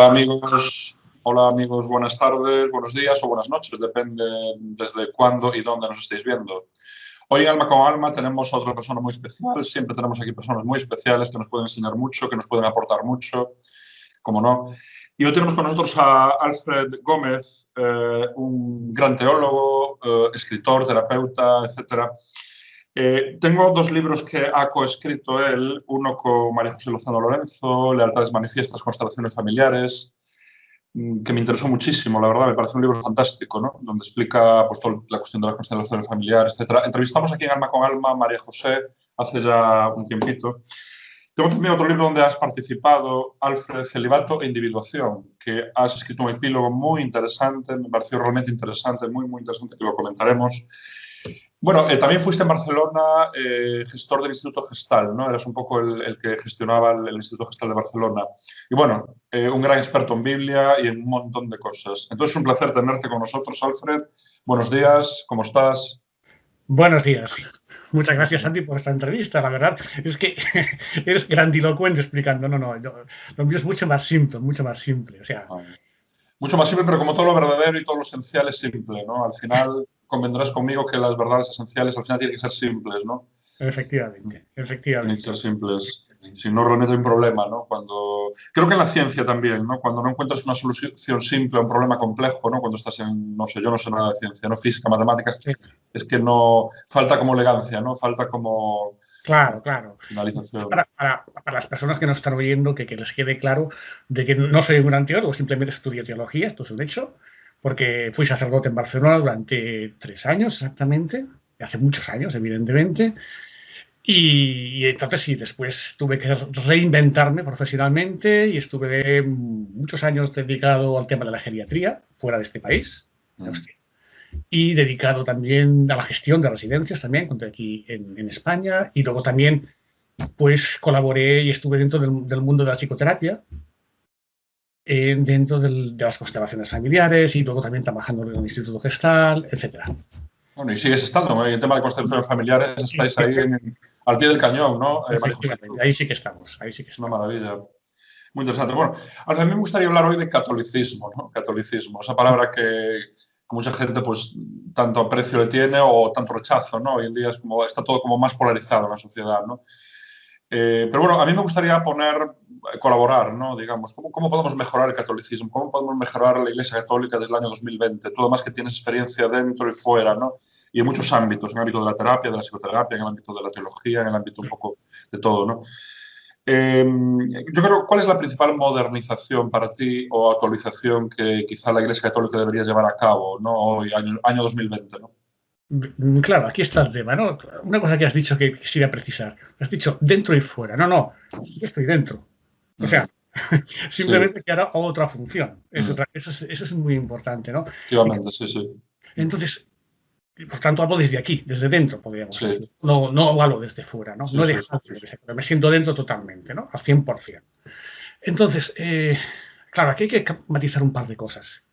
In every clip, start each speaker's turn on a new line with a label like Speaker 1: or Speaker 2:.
Speaker 1: Hola amigos, buenas tardes, buenos días o buenas noches, depende desde cuándo y dónde nos estéis viendo. Hoy en Alma con Alma tenemos a otra persona muy especial, siempre tenemos aquí personas muy especiales que nos pueden enseñar mucho, que nos pueden aportar mucho, como no. Y hoy tenemos con nosotros a Alfred Gómez, un gran teólogo, escritor, terapeuta, etc. Tengo dos libros que ha coescrito él, uno con María José Lozano Lorenzo, Lealtades manifiestas, constelaciones familiares, que me interesó muchísimo, la verdad, me parece un libro fantástico, ¿no? Donde explica pues, toda la cuestión de las constelaciones familiares, etc. Entrevistamos aquí en Alma con Alma a María José hace ya un tiempito. Tengo también otro libro donde has participado, Alfred, Celibato e Individuación, que has escrito un epílogo muy interesante, me pareció realmente interesante, muy, muy interesante, que lo comentaremos. Bueno, también fuiste en Barcelona gestor del Instituto Gestal, ¿no? Eras un poco el que gestionaba el Instituto Gestal de Barcelona. Y bueno, un gran experto en Biblia y en un montón de cosas. Entonces, es un placer tenerte con nosotros, Alfred. Buenos días, ¿cómo estás?
Speaker 2: Buenos días. Muchas gracias, Santi, por esta entrevista. La verdad es que eres grandilocuente explicando. Lo mío es mucho más simple, mucho más simple. O sea,
Speaker 1: Mucho más simple, pero como todo lo verdadero y todo lo esencial es simple, ¿no? Al final convendrás conmigo que las verdades esenciales al final tienen que ser simples, ¿no?
Speaker 2: efectivamente,
Speaker 1: Tienen que
Speaker 2: efectivamente.
Speaker 1: ser simples. Si no, realmente hay un problema, ¿no? Creo que en la ciencia también, ¿no? Cuando no encuentras una solución simple a un problema complejo, ¿no? Cuando estás en, no sé, yo no sé nada de ciencia, ¿no? Física, matemáticas,
Speaker 2: Sí,
Speaker 1: es que no, falta como elegancia, ¿no? Falta como
Speaker 2: claro, claro.
Speaker 1: finalización.
Speaker 2: Para las personas que nos están oyendo, que les quede claro de que no soy un gran teólogo, simplemente estudio teología, esto es un hecho, porque fui sacerdote en Barcelona durante 3 años exactamente, hace muchos años, evidentemente. Y entonces sí, después tuve que reinventarme profesionalmente y estuve muchos años dedicado al tema de la geriatría fuera de este país, de Austria, y dedicado también a la gestión de residencias también, conté aquí en España, y luego también pues colaboré y estuve dentro del mundo de la psicoterapia, dentro de las constelaciones familiares y luego también trabajando en el Instituto Gestal, etcétera.
Speaker 1: Bueno, y sigues estando, ¿no? Y el tema de constelaciones familiares, estáis ahí al pie del cañón, ¿no? María José,
Speaker 2: Efectivamente, ahí sí que estamos, ahí sí que
Speaker 1: es una
Speaker 2: estamos.
Speaker 1: maravilla. Muy interesante. Bueno, a mí me gustaría hablar hoy de catolicismo, ¿no? Catolicismo, esa palabra que mucha gente pues tanto aprecio le tiene o tanto rechazo, ¿no? Hoy en día es como, está todo como más polarizado en la sociedad, ¿no? Pero bueno, a mí me gustaría colaborar, ¿no? Digamos, ¿cómo podemos mejorar el catolicismo? ¿Cómo podemos mejorar la Iglesia Católica desde el año 2020? Tú además que tienes experiencia dentro y fuera, ¿no? Y en muchos ámbitos, en el ámbito de la terapia, de la psicoterapia, en el ámbito de la teología, en el ámbito un poco de todo, ¿no? Yo creo, ¿cuál es la principal modernización para ti o actualización que quizá la Iglesia Católica debería llevar a cabo, ¿no? Hoy, año 2020, ¿no?
Speaker 2: Claro, aquí está el tema, ¿no? Una cosa que has dicho que quisiera precisar. Has dicho dentro y fuera. Yo estoy dentro. O sea,
Speaker 1: Sí,
Speaker 2: simplemente que hará otra función.
Speaker 1: mm,
Speaker 2: Eso es muy importante, ¿no? Y
Speaker 1: efectivamente, sí, sí.
Speaker 2: entonces, por tanto, hablo desde aquí, desde dentro, podríamos
Speaker 1: Sí,
Speaker 2: decir. No hablo desde fuera, ¿no? No
Speaker 1: sí,
Speaker 2: he
Speaker 1: sí,
Speaker 2: dejado
Speaker 1: sí, sí.
Speaker 2: me siento dentro totalmente, ¿no? Al 100%. Entonces, claro, aquí hay que matizar un par de cosas.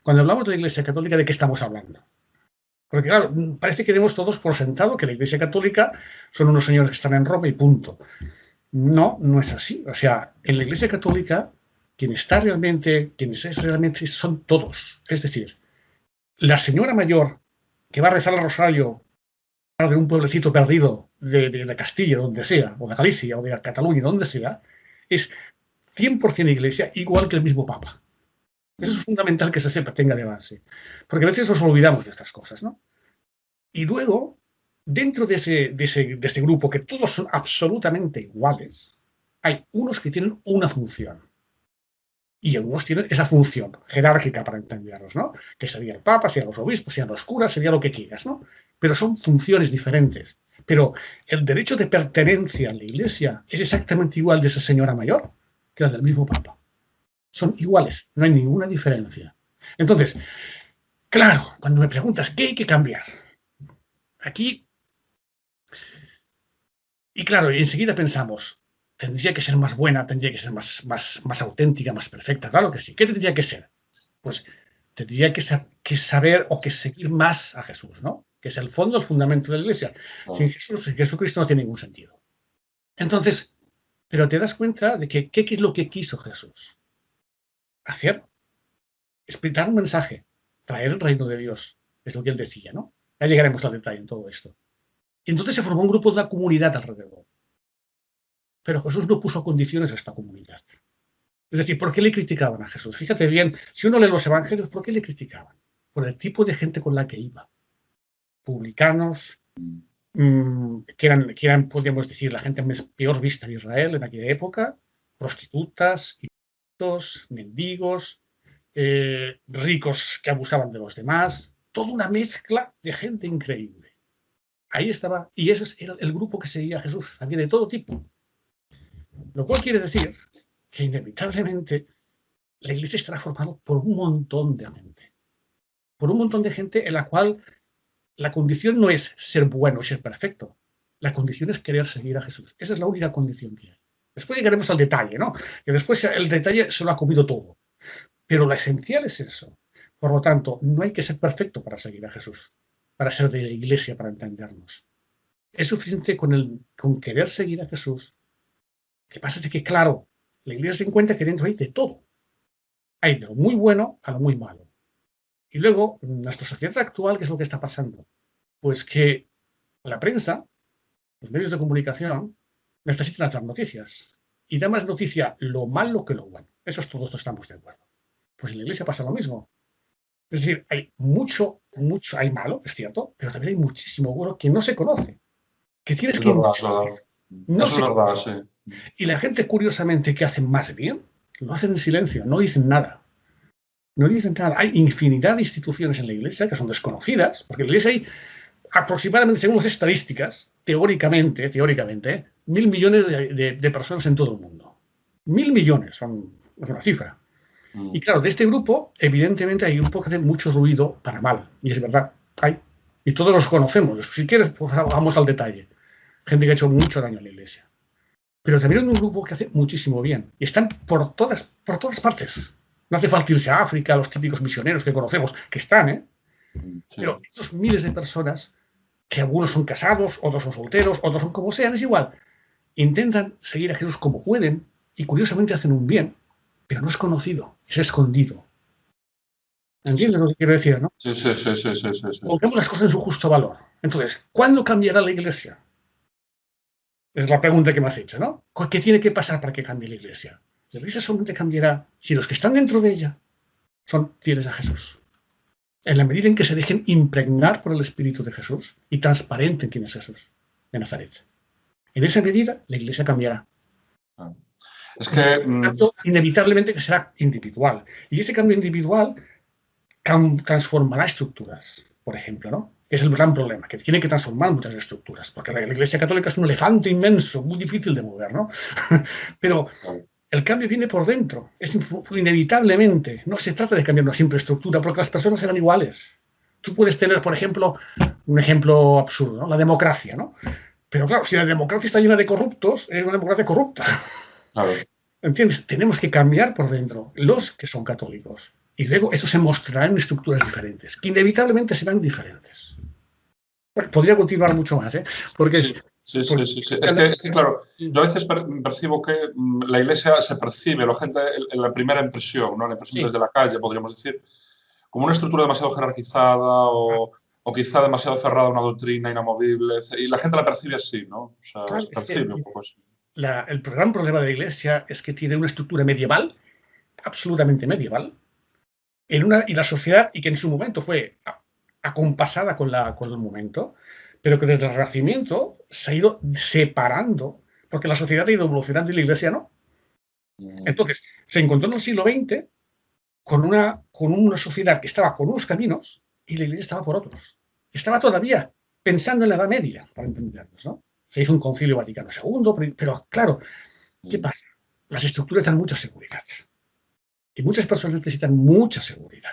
Speaker 2: Cuando hablamos de la Iglesia Católica, ¿de qué estamos hablando? Porque, claro, parece que demos todos por sentado que la Iglesia Católica son unos señores que están en Roma y punto. No, no es así. O sea, en la Iglesia Católica, quienes es realmente son todos. Es decir, la señora mayor que va a rezar el rosario de un pueblecito perdido de Castilla, donde sea, o de Galicia, o de Cataluña, donde sea, es 100% Iglesia, igual que el mismo Papa. Eso es
Speaker 1: Mm,
Speaker 2: fundamental que se sepa, tenga de base. Porque a veces nos olvidamos de estas cosas, ¿no? Y luego, dentro de ese grupo, que todos son absolutamente iguales, hay unos que tienen una función. Y algunos tienen esa función jerárquica para entenderlos, ¿no? Que sería el Papa, serían los obispos, serían los curas, sería lo que quieras, ¿no? Pero son funciones diferentes. Pero el derecho de pertenencia a la Iglesia es exactamente igual de esa señora mayor que el del mismo Papa. Son iguales, no hay ninguna diferencia. Entonces, claro, cuando me preguntas qué hay que cambiar, aquí y claro, y enseguida pensamos, tendría que ser más buena, tendría que ser más auténtica, más perfecta. Claro que sí. ¿Qué tendría que ser? Pues tendría que saber o que seguir más a Jesús, ¿no? Que es el fondo, el fundamento de la Iglesia. Sin
Speaker 1: claro.
Speaker 2: Jesús, sin Jesucristo no tiene ningún sentido. Entonces, pero te das cuenta de que ¿qué es lo que quiso Jesús? hacer, explicar un mensaje, traer el reino de Dios, es lo que él decía, ¿no? Ya llegaremos al detalle en todo esto. Y entonces se formó un grupo de una comunidad alrededor. Pero Jesús no puso condiciones a esta comunidad. Es decir, ¿por qué le criticaban a Jesús? Fíjate bien, si uno lee los evangelios, ¿por qué le criticaban? Por el tipo de gente con la que iba. Publicanos, que eran, podríamos decir, la gente peor vista en Israel en aquella época, prostitutas, mendigos, ricos que abusaban de los demás, toda una mezcla de gente increíble. Ahí estaba, y ese era el grupo que seguía a Jesús, había de todo tipo. Lo cual quiere decir que inevitablemente la iglesia estará formada por un montón de gente. Por un montón de gente en la cual la condición no es ser bueno y ser perfecto. La condición es querer seguir a Jesús. Esa es la única condición que hay. Después llegaremos al detalle, ¿no? Que después el detalle se lo ha comido todo. Pero lo esencial es eso. Por lo tanto, no hay que ser perfecto para seguir a Jesús, para ser de la iglesia, para entendernos. Es suficiente con querer seguir a Jesús. Lo que pasa es que, claro, la iglesia se encuentra que dentro hay de todo. Hay de lo muy bueno a lo muy malo. Y luego, en nuestra sociedad actual, ¿qué es lo que está pasando? Pues que la prensa, los medios de comunicación, necesitan hacer noticias. Y da más noticia lo malo que lo bueno. Eso es todos estamos de acuerdo. Pues en la iglesia pasa lo mismo. Es decir, hay mucho, hay malo, es cierto, pero también hay muchísimo bueno que no se conoce. Que tienes que...
Speaker 1: No eso es verdad, sí.
Speaker 2: Y la gente, curiosamente, que hace más bien, lo hacen en silencio, no dicen nada. No dicen nada. Hay infinidad de instituciones en la iglesia que son desconocidas, porque en la iglesia hay aproximadamente, según las estadísticas, teóricamente, 1.000 millones de personas en todo el mundo. 1.000 millones es una cifra. Y claro, de este grupo, evidentemente, hay un poco de mucho ruido para mal. Y es verdad, hay. Y todos los conocemos. Si quieres, pues vamos al detalle. Gente que ha hecho mucho daño a la iglesia. Pero también hay un grupo que hace muchísimo bien. Y están por todas partes. No hace falta irse a África, los típicos misioneros que conocemos, que están, ¿eh? Sí. Pero estos miles de personas, que algunos son casados, otros son solteros, otros son como sean, es igual. Intentan seguir a Jesús como pueden y curiosamente hacen un bien, pero no es conocido, es escondido. ¿Entiendes lo que quiero decir, no?
Speaker 1: Sí.
Speaker 2: Pongamos las cosas en su justo valor. Entonces, ¿cuándo cambiará la iglesia? Es la pregunta que me has hecho, ¿no? ¿Qué tiene que pasar para que cambie la iglesia? La iglesia solamente cambiará si los que están dentro de ella son fieles a Jesús. En la medida en que se dejen impregnar por el Espíritu de Jesús y transparenten quién es Jesús de Nazaret. En esa medida, la iglesia cambiará.
Speaker 1: Es que...
Speaker 2: inevitablemente que será individual. Y ese cambio individual transformará estructuras, por ejemplo, ¿no? Es el gran problema, que tiene que transformar muchas estructuras, porque la Iglesia Católica es un elefante inmenso, muy difícil de mover, ¿no? Pero el cambio viene por dentro, es inevitablemente. No se trata de cambiar una simple estructura, porque las personas serán iguales. Tú puedes tener, por ejemplo, un ejemplo absurdo, ¿no? La democracia, ¿no? Pero claro, si la democracia está llena de corruptos, es una democracia corrupta.
Speaker 1: Claro.
Speaker 2: ¿Entiendes? Tenemos que cambiar por dentro los que son católicos. Y luego eso se mostrará en estructuras diferentes, que inevitablemente serán diferentes. Bueno, podría continuar mucho más, ¿eh? Porque
Speaker 1: sí. Es que, claro, yo a veces percibo que la iglesia se percibe, la gente, en la primera impresión, ¿no? La impresión desde la calle, podríamos decir, como una estructura demasiado jerarquizada o quizá demasiado cerrada a una doctrina inamovible. Y la gente la percibe así, ¿no? O sea, claro, se percibe un poco así.
Speaker 2: El gran problema de la iglesia es que tiene una estructura medieval, absolutamente medieval, y la sociedad, y que en su momento fue acompasada con el momento, pero que desde el Renacimiento se ha ido separando, porque la sociedad ha ido evolucionando y la iglesia no. Entonces, se encontró en el siglo XX con una sociedad que estaba con unos caminos y la iglesia estaba por otros. Estaba todavía pensando en la Edad Media, para entendernos, ¿no? Se hizo un concilio Vaticano II, pero claro, ¿qué pasa? Las estructuras dan mucha seguridad. Y muchas personas necesitan mucha seguridad.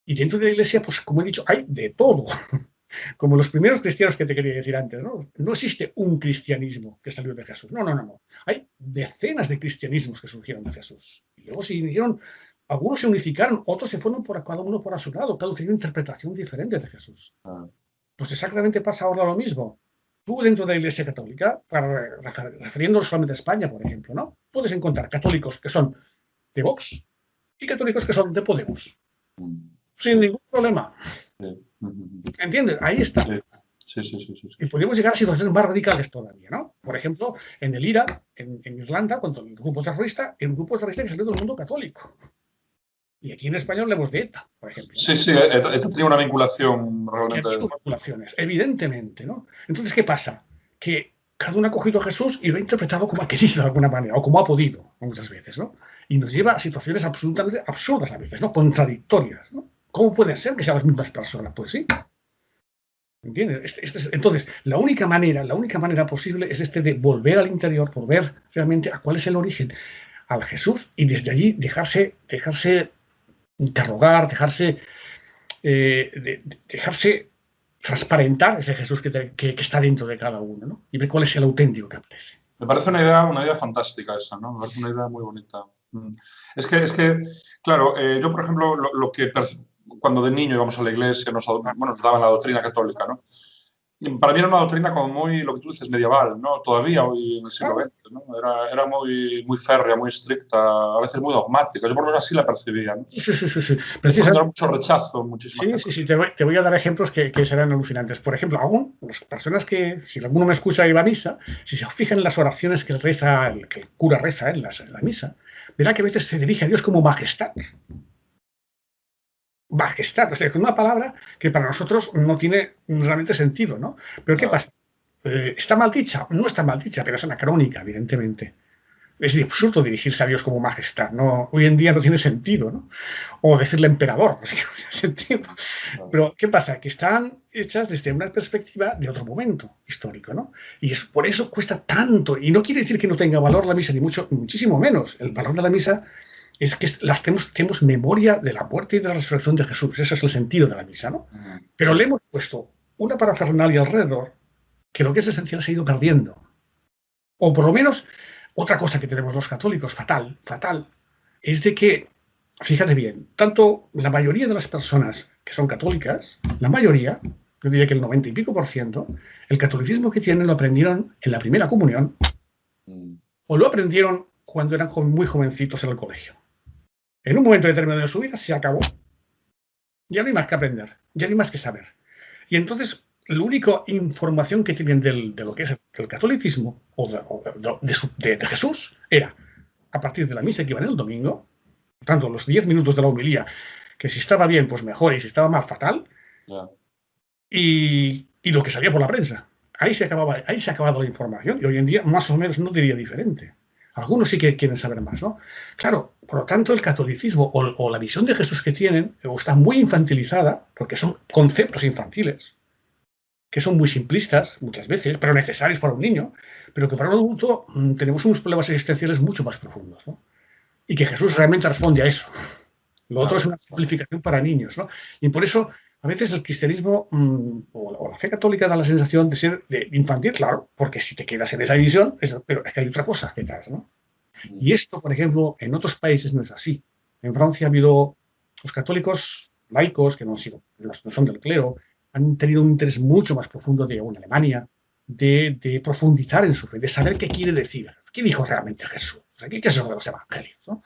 Speaker 2: Y dentro de la iglesia, pues como he dicho, hay de todo. Como los primeros cristianos que te quería decir antes, ¿no? No existe un cristianismo que salió de Jesús. No. Hay decenas de cristianismos que surgieron de Jesús. Y luego se unieron, algunos se unificaron, otros se fueron cada uno por a su lado. Cada uno tenía una interpretación diferente de Jesús. Pues exactamente pasa ahora lo mismo. Tú dentro de la Iglesia Católica, refiriéndonos solamente a España, por ejemplo, ¿no? Puedes encontrar católicos que son de Vox, y católicos que son de Podemos,
Speaker 1: Mm.
Speaker 2: sin ningún problema.
Speaker 1: Sí.
Speaker 2: ¿Entiendes? Ahí está.
Speaker 1: Sí, sí, sí, sí.
Speaker 2: Y podemos llegar a situaciones más radicales todavía, ¿no? Por ejemplo, en el Irak, en Irlanda, contra el grupo terrorista que salió del mundo católico. Y aquí en España hablemos de ETA, por ejemplo, ¿no?
Speaker 1: Sí, sí, ETA tenía una vinculación realmente.
Speaker 2: Que vinculaciones, evidentemente, ¿no? Entonces, ¿qué pasa? Que cada uno ha cogido a Jesús y lo ha interpretado como ha querido de alguna manera, o como ha podido, muchas veces, ¿no? Y nos lleva a situaciones absolutamente absurdas a veces, ¿no? Contradictorias, ¿no? ¿Cómo puede ser que sean las mismas personas? Pues sí. ¿Entiendes? Entonces, la única manera posible es de volver al interior, por ver realmente a cuál es el origen, al Jesús, y desde allí dejarse interrogar, dejarse transparentar ese Jesús que está dentro de cada uno, ¿no? Y ver cuál es el auténtico que aparece.
Speaker 1: Me parece una idea fantástica esa, ¿no? Me parece una idea muy bonita. Es que claro, yo, por ejemplo, lo que cuando de niño íbamos a la iglesia, nos daban la doctrina católica, ¿no? Y para mí era una doctrina como muy, lo que tú dices, medieval, ¿no? Todavía hoy en el siglo XX, ¿no? Era muy, muy férrea, muy estricta, a veces muy dogmática. Yo por lo menos así la percibía, ¿no?
Speaker 2: Sí.
Speaker 1: Era mucho rechazo, muchísimas
Speaker 2: Sí. Te voy a dar ejemplos que serán alucinantes. Por ejemplo, las personas que, si alguno me escucha y va a misa, si se fijan en las oraciones que el cura reza en la misa, verá que a veces se dirige a Dios como majestad. Majestad, o sea, con una palabra que para nosotros no tiene realmente sentido, ¿no? Pero ¿qué pasa? ¿Está mal dicha? No está mal dicha, pero es anacrónica, evidentemente. Es absurdo dirigirse a Dios como majestad, ¿no? Hoy en día no tiene sentido, ¿no? O decirle emperador, no tiene sentido. Pero ¿qué pasa? Que están hechas desde una perspectiva de otro momento histórico, ¿no? Y por eso cuesta tanto. Y no quiere decir que no tenga valor la misa, ni muchísimo menos. El valor de la misa es que tenemos memoria de la muerte y de la resurrección de Jesús. Ese es el sentido de la misa, ¿no? Pero le hemos puesto una parafernalia alrededor que lo que es esencial se ha ido perdiendo. O por lo menos, otra cosa que tenemos los católicos, fatal, es de que, fíjate bien, tanto la mayoría de las personas que son católicas, la mayoría, yo diría que el 90 y pico %, el catolicismo que tienen lo aprendieron en la primera comunión o lo aprendieron cuando eran muy jovencitos en el colegio. En un momento determinado de su vida se acabó. Ya no hay más que aprender, ya no hay más que saber. Y entonces, la única información que tienen de lo que es el catolicismo o de Jesús era a partir de la misa que iban el domingo, por tanto, los 10 minutos de la homilía, que si estaba bien, pues mejor, y si estaba mal, fatal, y lo que salía por la prensa. Ahí se ha acabado la información, y hoy en día más o menos no diría diferente. Algunos sí que quieren saber más, ¿no? Claro, por lo tanto, el catolicismo o la visión de Jesús que tienen está muy infantilizada, porque son conceptos infantiles, que son muy simplistas muchas veces, pero necesarios para un niño, pero que para un adulto tenemos unos problemas existenciales mucho más profundos, ¿no? Y que Jesús realmente responde a eso. Lo otro es una simplificación para niños, ¿no? Y por eso, a veces el cristianismo o la fe católica da la sensación de ser infantil, claro, porque si te quedas en esa visión, pero es que hay otra cosa detrás, ¿no? Y esto, por ejemplo, en otros países no es así. En Francia ha habido los católicos laicos, que no son del clero, han tenido un interés mucho más profundo de en Alemania, de profundizar en su fe, de saber qué quiere decir, qué dijo realmente Jesús, o sea, qué es eso de los evangelios, ¿no?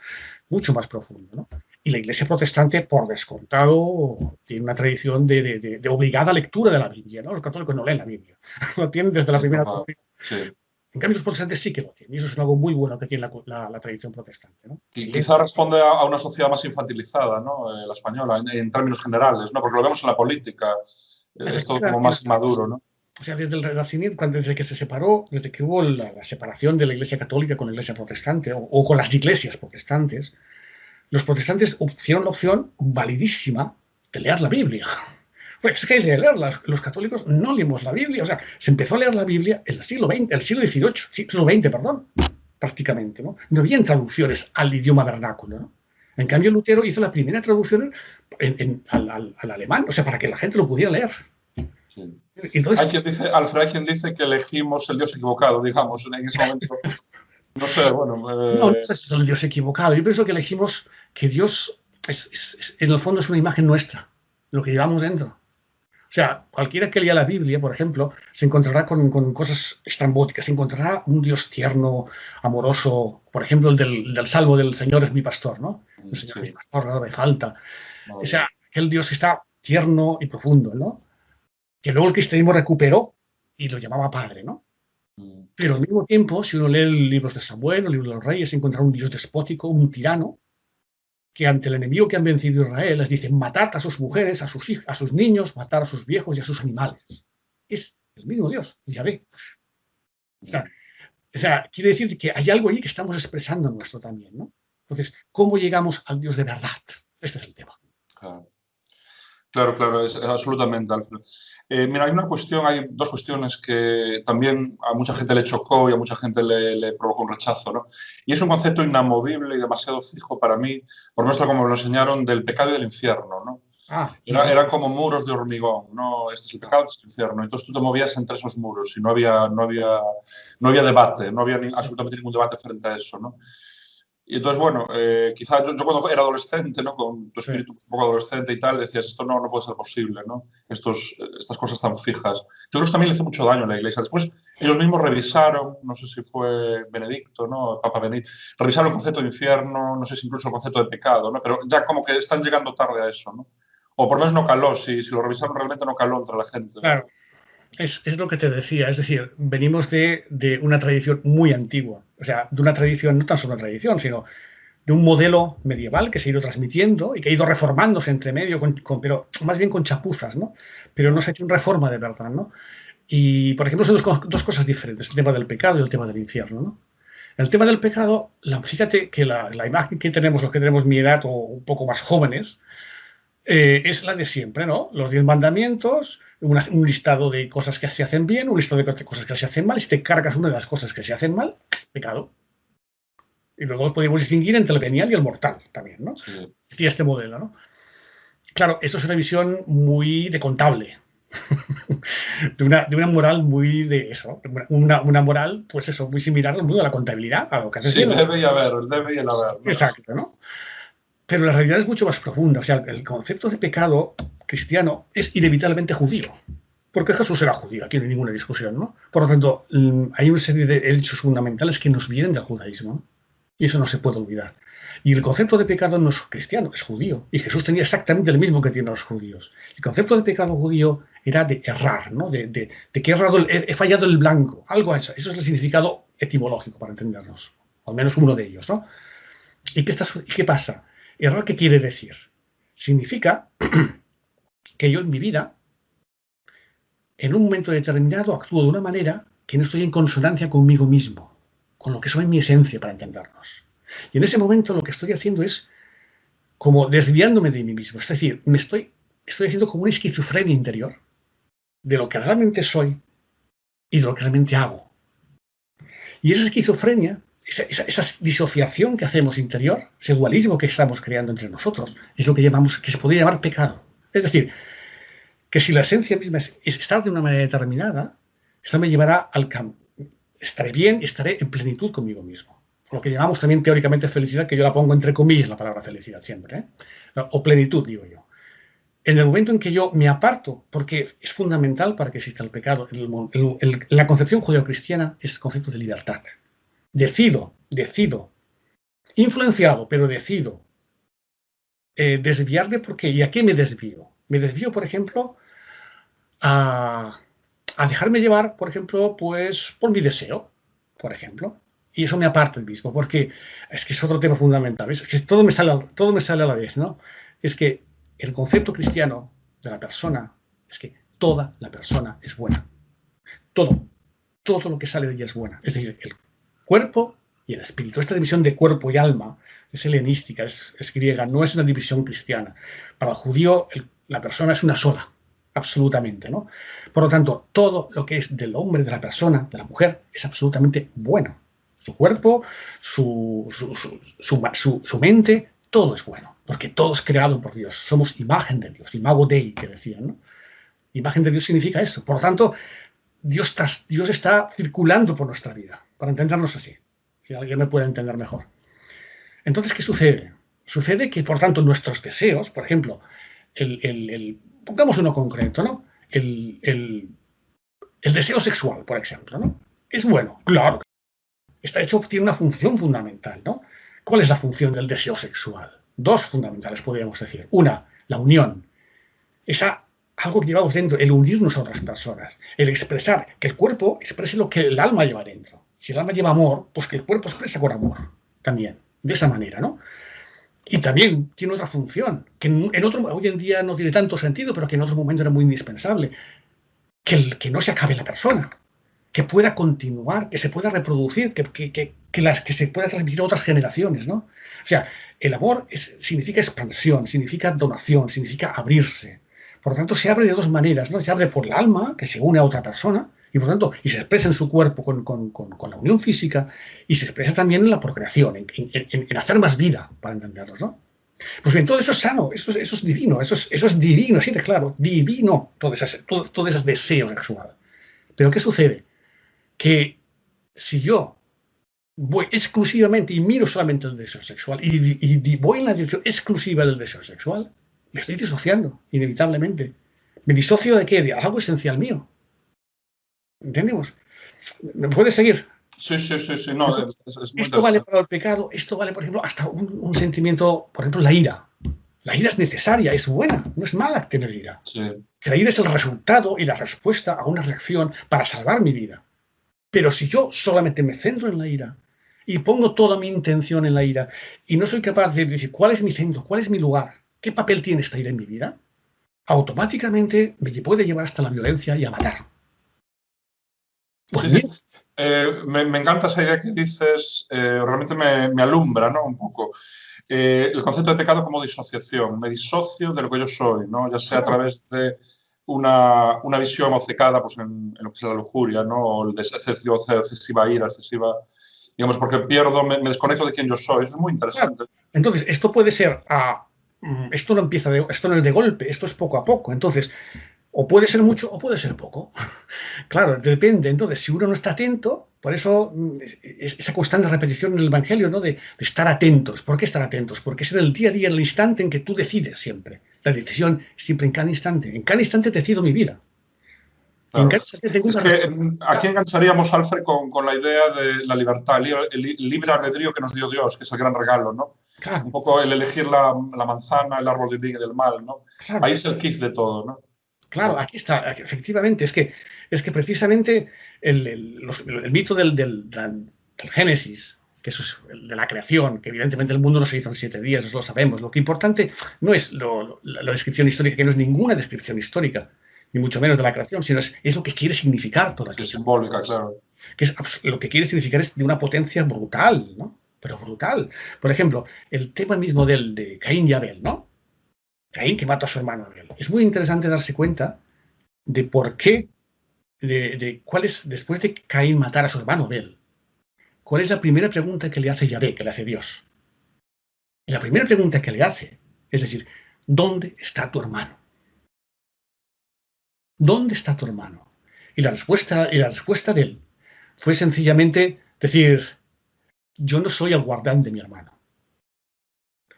Speaker 2: Mucho más profundo, ¿no? Y la Iglesia protestante, por descontado, tiene una tradición de obligada lectura de la Biblia, ¿no? Los católicos no leen la Biblia, lo tienen desde la primera comunión. Sí. En cambio, los protestantes sí que lo tienen, y eso es algo muy bueno que tiene la tradición protestante, ¿no?
Speaker 1: Y quizá responde a una sociedad más infantilizada, ¿no? La española, en términos generales, ¿no? Porque lo vemos en la política, es todo como más inmaduro, ¿no?
Speaker 2: O sea, desde el Renacimiento, desde que se separó, desde que hubo la separación de la Iglesia católica con la Iglesia protestante, o con las iglesias protestantes, los protestantes hicieron la opción validísima de leer la Biblia. Pues es que hay que leerla. Los católicos no leemos la Biblia. O sea, se empezó a leer la Biblia en el siglo XX, prácticamente, ¿no? No había traducciones al idioma vernáculo, ¿no? En cambio, Lutero hizo la primera traducción al alemán, o sea, para que la gente lo pudiera leer.
Speaker 1: Sí. Entonces, Alfred, hay quien dice que elegimos el Dios equivocado, digamos, en ese momento. No sé, bueno.
Speaker 2: No sé si es el Dios equivocado. Yo pienso que elegimos que Dios, en el fondo, es una imagen nuestra, de lo que llevamos dentro. O sea, cualquiera que lea la Biblia, por ejemplo, se encontrará con cosas estrambóticas, se encontrará un Dios tierno, amoroso, por ejemplo, el del Salmo del Señor es mi pastor, ¿no? El Señor es mi
Speaker 1: Sí,
Speaker 2: pastor, nada me falta. O
Speaker 1: madre
Speaker 2: sea,
Speaker 1: mía.
Speaker 2: aquel Dios que está tierno y profundo, ¿no? Que luego el cristianismo recuperó y lo llamaba Padre, ¿no?
Speaker 1: Mm,
Speaker 2: Pero al mismo tiempo, si uno lee libros de Samuel, los libros de los reyes, encontrará un Dios despótico, un tirano, que ante el enemigo que han vencido Israel les dice, matad a sus mujeres, a sus hijos, a sus niños, matad a sus viejos y a sus animales. Es el mismo Dios, ya ve.
Speaker 1: mm,
Speaker 2: O sea, quiere decir que hay algo ahí que estamos expresando nuestro también, ¿no? Entonces, ¿cómo llegamos al Dios de verdad? Este es el tema.
Speaker 1: claro. Claro, claro, absolutamente, Alfred. Mira, hay dos cuestiones que también a mucha gente le chocó y a mucha gente le provocó un rechazo, ¿no? Y es un concepto inamovible y demasiado fijo para mí, por nuestro como me lo enseñaron, del pecado y del infierno, ¿no? Eran como muros de hormigón, ¿no? Este es el pecado, este es el infierno. Entonces tú te movías entre esos muros y no había debate, no había absolutamente ningún debate frente a eso, ¿no? Y entonces, bueno, quizá yo cuando era adolescente, ¿no? Con tu
Speaker 2: Sí,
Speaker 1: espíritu un poco adolescente y tal, decías, esto no puede ser posible, ¿no? Estas cosas tan fijas. Yo creo que eso también le hizo mucho daño a la Iglesia. Después ellos mismos revisaron, no sé si fue Benedicto, ¿no? Papa Benedicto, revisaron el concepto de infierno, no sé si incluso el concepto de pecado, ¿no? Pero ya como que están llegando tarde a eso, ¿no? O por lo menos no caló, si lo revisaron realmente no caló entre la gente.
Speaker 2: claro. Es lo que te decía, es decir, venimos de una tradición muy antigua, o sea, de una tradición, no tan solo una tradición, sino de un modelo medieval que se ha ido transmitiendo y que ha ido reformándose entre medio, pero más bien con chapuzas, ¿no? Pero no se ha hecho una reforma de verdad, ¿no? Y, por ejemplo, son dos cosas diferentes, el tema del pecado y el tema del infierno, ¿no? El tema del pecado, fíjate que la imagen que tenemos, los que tenemos mi edad o un poco más jóvenes, es la de siempre, ¿no? Los 10 mandamientos, un listado de cosas que se hacen bien, un listado de cosas que se hacen mal. Si te cargas una de las cosas que se hacen mal, pecado. Y luego podemos distinguir entre el venial y el mortal también, ¿no?
Speaker 1: Sí.
Speaker 2: Existía este modelo, ¿no? Claro, eso es una visión muy de contable, de una moral muy de eso, una moral, pues eso, muy similar al mundo de la contabilidad, a lo que haces
Speaker 1: Sí,
Speaker 2: bien.
Speaker 1: debe y haber, el debe y el haber, ¿no?
Speaker 2: Exacto, ¿no? Pero la realidad es mucho más profunda. O sea, el concepto de pecado cristiano es inevitablemente judío. Porque Jesús era judío, aquí no hay ninguna discusión, ¿no? Por lo tanto, hay una serie de hechos fundamentales que nos vienen del judaísmo, y eso no se puede olvidar. Y el concepto de pecado no es cristiano, es judío. Y Jesús tenía exactamente el mismo que tienen los judíos. El concepto de pecado judío era de errar, ¿no? De que he fallado el blanco, algo eso. Eso es el significado etimológico, para entendernos. Al menos uno de ellos, ¿no? ¿Y qué pasa? ¿Errar qué quiere decir? Significa que yo en mi vida, en un momento determinado, actúo de una manera que no estoy en consonancia conmigo mismo, con lo que soy mi esencia, para entendernos. Y en ese momento lo que estoy haciendo es como desviándome de mí mismo. Es decir, estoy haciendo como una esquizofrenia interior de lo que realmente soy y de lo que realmente hago. Y esa esquizofrenia, esa disociación que hacemos interior, ese dualismo que estamos creando entre nosotros, es lo que se podría llamar pecado. Es decir, que si la esencia misma es estar de una manera determinada, esto me llevará al cambio. Estaré bien y estaré en plenitud conmigo mismo. Lo que llamamos también teóricamente felicidad, que yo la pongo entre comillas la palabra felicidad siempre, ¿eh? O plenitud, digo yo. En el momento en que yo me aparto, porque es fundamental para que exista el pecado, la concepción judeocristiana es el concepto de libertad. Decido, influenciado, pero decido desviarme. ¿Por qué? ¿Y a qué me desvío? Me desvío, por ejemplo, a, a dejarme llevar, por ejemplo, pues por mi deseo, por ejemplo. Y eso me aparta el mismo, porque es que es otro tema fundamental. ¿Ves? Es que todo me sale a la vez, ¿no? Es que el concepto cristiano de la persona es que toda la persona es buena. Todo, todo lo que sale de ella es buena. Es decir, el cuerpo y el espíritu. Esta división de cuerpo y alma es helenística, es griega, no es una división cristiana. Para el judío, la persona es una sola, absolutamente, ¿no? Por lo tanto, todo lo que es del hombre, de la persona, de la mujer, es absolutamente bueno. Su cuerpo, su mente, todo es bueno, porque todo es creado por Dios. Somos imagen de Dios, imago Dei, que decían, ¿no? Imagen de Dios significa eso. Por lo tanto, Dios está circulando por nuestra vida, para entendernos así, si alguien me puede entender mejor. Entonces, ¿qué sucede? Sucede que, por tanto, nuestros deseos, por ejemplo, pongamos uno concreto, ¿no? el deseo sexual, por ejemplo, ¿no? Es bueno, claro. Está hecho, tiene una función fundamental, ¿no? ¿Cuál es la función del deseo sexual? Dos fundamentales, podríamos decir. Una, la unión. Algo que llevamos dentro, el unirnos a otras personas, el expresar, que el cuerpo exprese lo que el alma lleva dentro. Si el alma lleva amor, pues que el cuerpo expresa con amor también, de esa manera, ¿no? Y también tiene otra función, que hoy en día no tiene tanto sentido, pero que en otro momento era muy indispensable, que no se acabe la persona, que pueda continuar, que se pueda reproducir, que se pueda transmitir a otras generaciones, ¿no? O sea, el amor significa expansión, significa donación, significa abrirse. Por lo tanto, se abre de dos maneras, ¿no? Se abre por el alma, que se une a otra persona, y por lo tanto, y se expresa en su cuerpo con la unión física, y se expresa también en la procreación, en hacer más vida, para entenderlos, ¿no? Pues bien, todo eso es sano, eso es divino, eso es divino, sí, claro, divino, todo ese deseo sexual. Pero ¿qué sucede? Que si yo voy exclusivamente y miro solamente el deseo sexual y voy en la dirección exclusiva del deseo sexual, me estoy disociando, inevitablemente. ¿Me disocio de qué? De algo esencial mío. ¿Entendemos? ¿Me puedes seguir?
Speaker 1: Sí, no, es muy
Speaker 2: esto vale para el pecado, esto vale, por ejemplo, hasta un sentimiento, por ejemplo, la ira. La ira es necesaria, es buena, no es mala tener ira.
Speaker 1: Sí.
Speaker 2: Que la ira es el resultado y la respuesta a una reacción para salvar mi vida. Pero si yo solamente me centro en la ira y pongo toda mi intención en la ira y no soy capaz de decir cuál es mi centro, cuál es mi lugar, qué papel tiene esta ira en mi vida, automáticamente me puede llevar hasta la violencia y a matar.
Speaker 1: Pues sí. Me encanta esa idea que dices, realmente me alumbra, ¿no? Un poco. El concepto de pecado como disociación. Me disocio de lo que yo soy, ¿no? Ya sea a través de una visión obcecada pues, en lo que es la lujuria, ¿no? O excesiva ira, excesiva... Digamos, porque me desconecto de quién yo soy. Eso es muy interesante.
Speaker 2: Claro. Entonces, esto puede ser... esto no es de golpe, esto es poco a poco. Entonces, o puede ser mucho o puede ser poco. Claro, depende. Entonces, si uno no está atento, por eso esa constante repetición en el Evangelio, ¿no? De estar atentos. ¿Por qué estar atentos? Porque es en el día a día, en el instante en que tú decides siempre. La decisión siempre en cada instante. En cada instante decido mi vida.
Speaker 1: Claro. Es que aquí engancharíamos, Alfred, con la idea de la libertad, el libre albedrío que nos dio Dios, que es el gran regalo, ¿no? Claro. Un poco el elegir la manzana, el árbol del bien y del mal, ¿no? Claro. Ahí es el kit de todo, ¿no?
Speaker 2: Claro, aquí está, efectivamente. Es que precisamente el mito del Génesis, que eso es de la creación, que evidentemente el mundo no se hizo en 7 días, eso lo sabemos. Lo que importante no es la descripción histórica, que no es ninguna descripción histórica, ni mucho menos de la creación, sino es lo que quiere significar toda aquella.
Speaker 1: Es simbólica, claro.
Speaker 2: Que lo que quiere significar es de una potencia brutal, ¿no? Pero brutal. Por ejemplo, el tema mismo de Caín y Abel, ¿no? Caín que mata a su hermano Abel. Es muy interesante darse cuenta de por qué, de cuál es, después de Caín matar a su hermano Abel, cuál es la primera pregunta que le hace Yahvé, que le hace Dios. Y la primera pregunta que le hace es decir, ¿dónde está tu hermano? ¿Dónde está tu hermano? Y la respuesta de él fue sencillamente decir, yo no soy el guardián de mi hermano.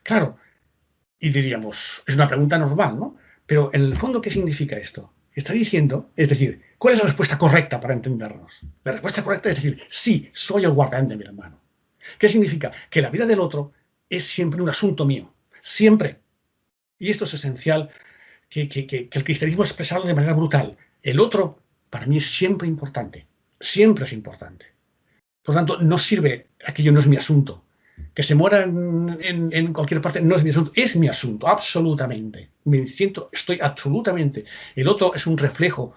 Speaker 2: Claro, y diríamos, es una pregunta normal, ¿no? Pero en el fondo, ¿qué significa esto? Está diciendo, es decir, ¿cuál es la respuesta correcta para entendernos? La respuesta correcta es decir, sí, soy el guardián de mi hermano. ¿Qué significa? Que la vida del otro es siempre un asunto mío, siempre. Y esto es esencial, que el cristianismo ha expresado de manera brutal. El otro, para mí, es siempre importante, siempre es importante. Por lo tanto, no sirve, aquello no es mi asunto. Que se muera en cualquier parte no es mi asunto, es mi asunto, absolutamente. Me siento, estoy absolutamente. El otro es un reflejo,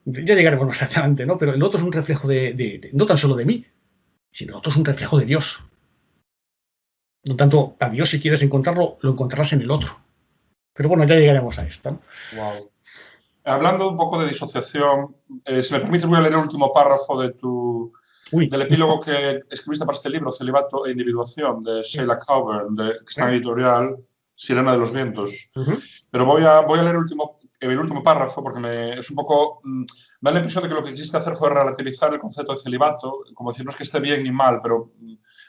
Speaker 2: ya llegaremos más adelante, ¿no? Pero el otro es un reflejo no tan solo de mí, sino el otro es un reflejo de Dios. Por lo tanto, a Dios, si quieres encontrarlo, lo encontrarás en el otro. Pero bueno, ya llegaremos a esto, ¿no?
Speaker 1: Wow. Hablando un poco de disociación, si me permites, voy a leer el último párrafo del epílogo que escribiste para este libro, Celibato e Individuación, de Sheila Coburn, que está en editorial Sirena de los Vientos. Pero voy a leer el último párrafo porque es un poco... me da la impresión de que lo que quisiste hacer fue relativizar el concepto de celibato, como decir, no es que esté bien ni mal, pero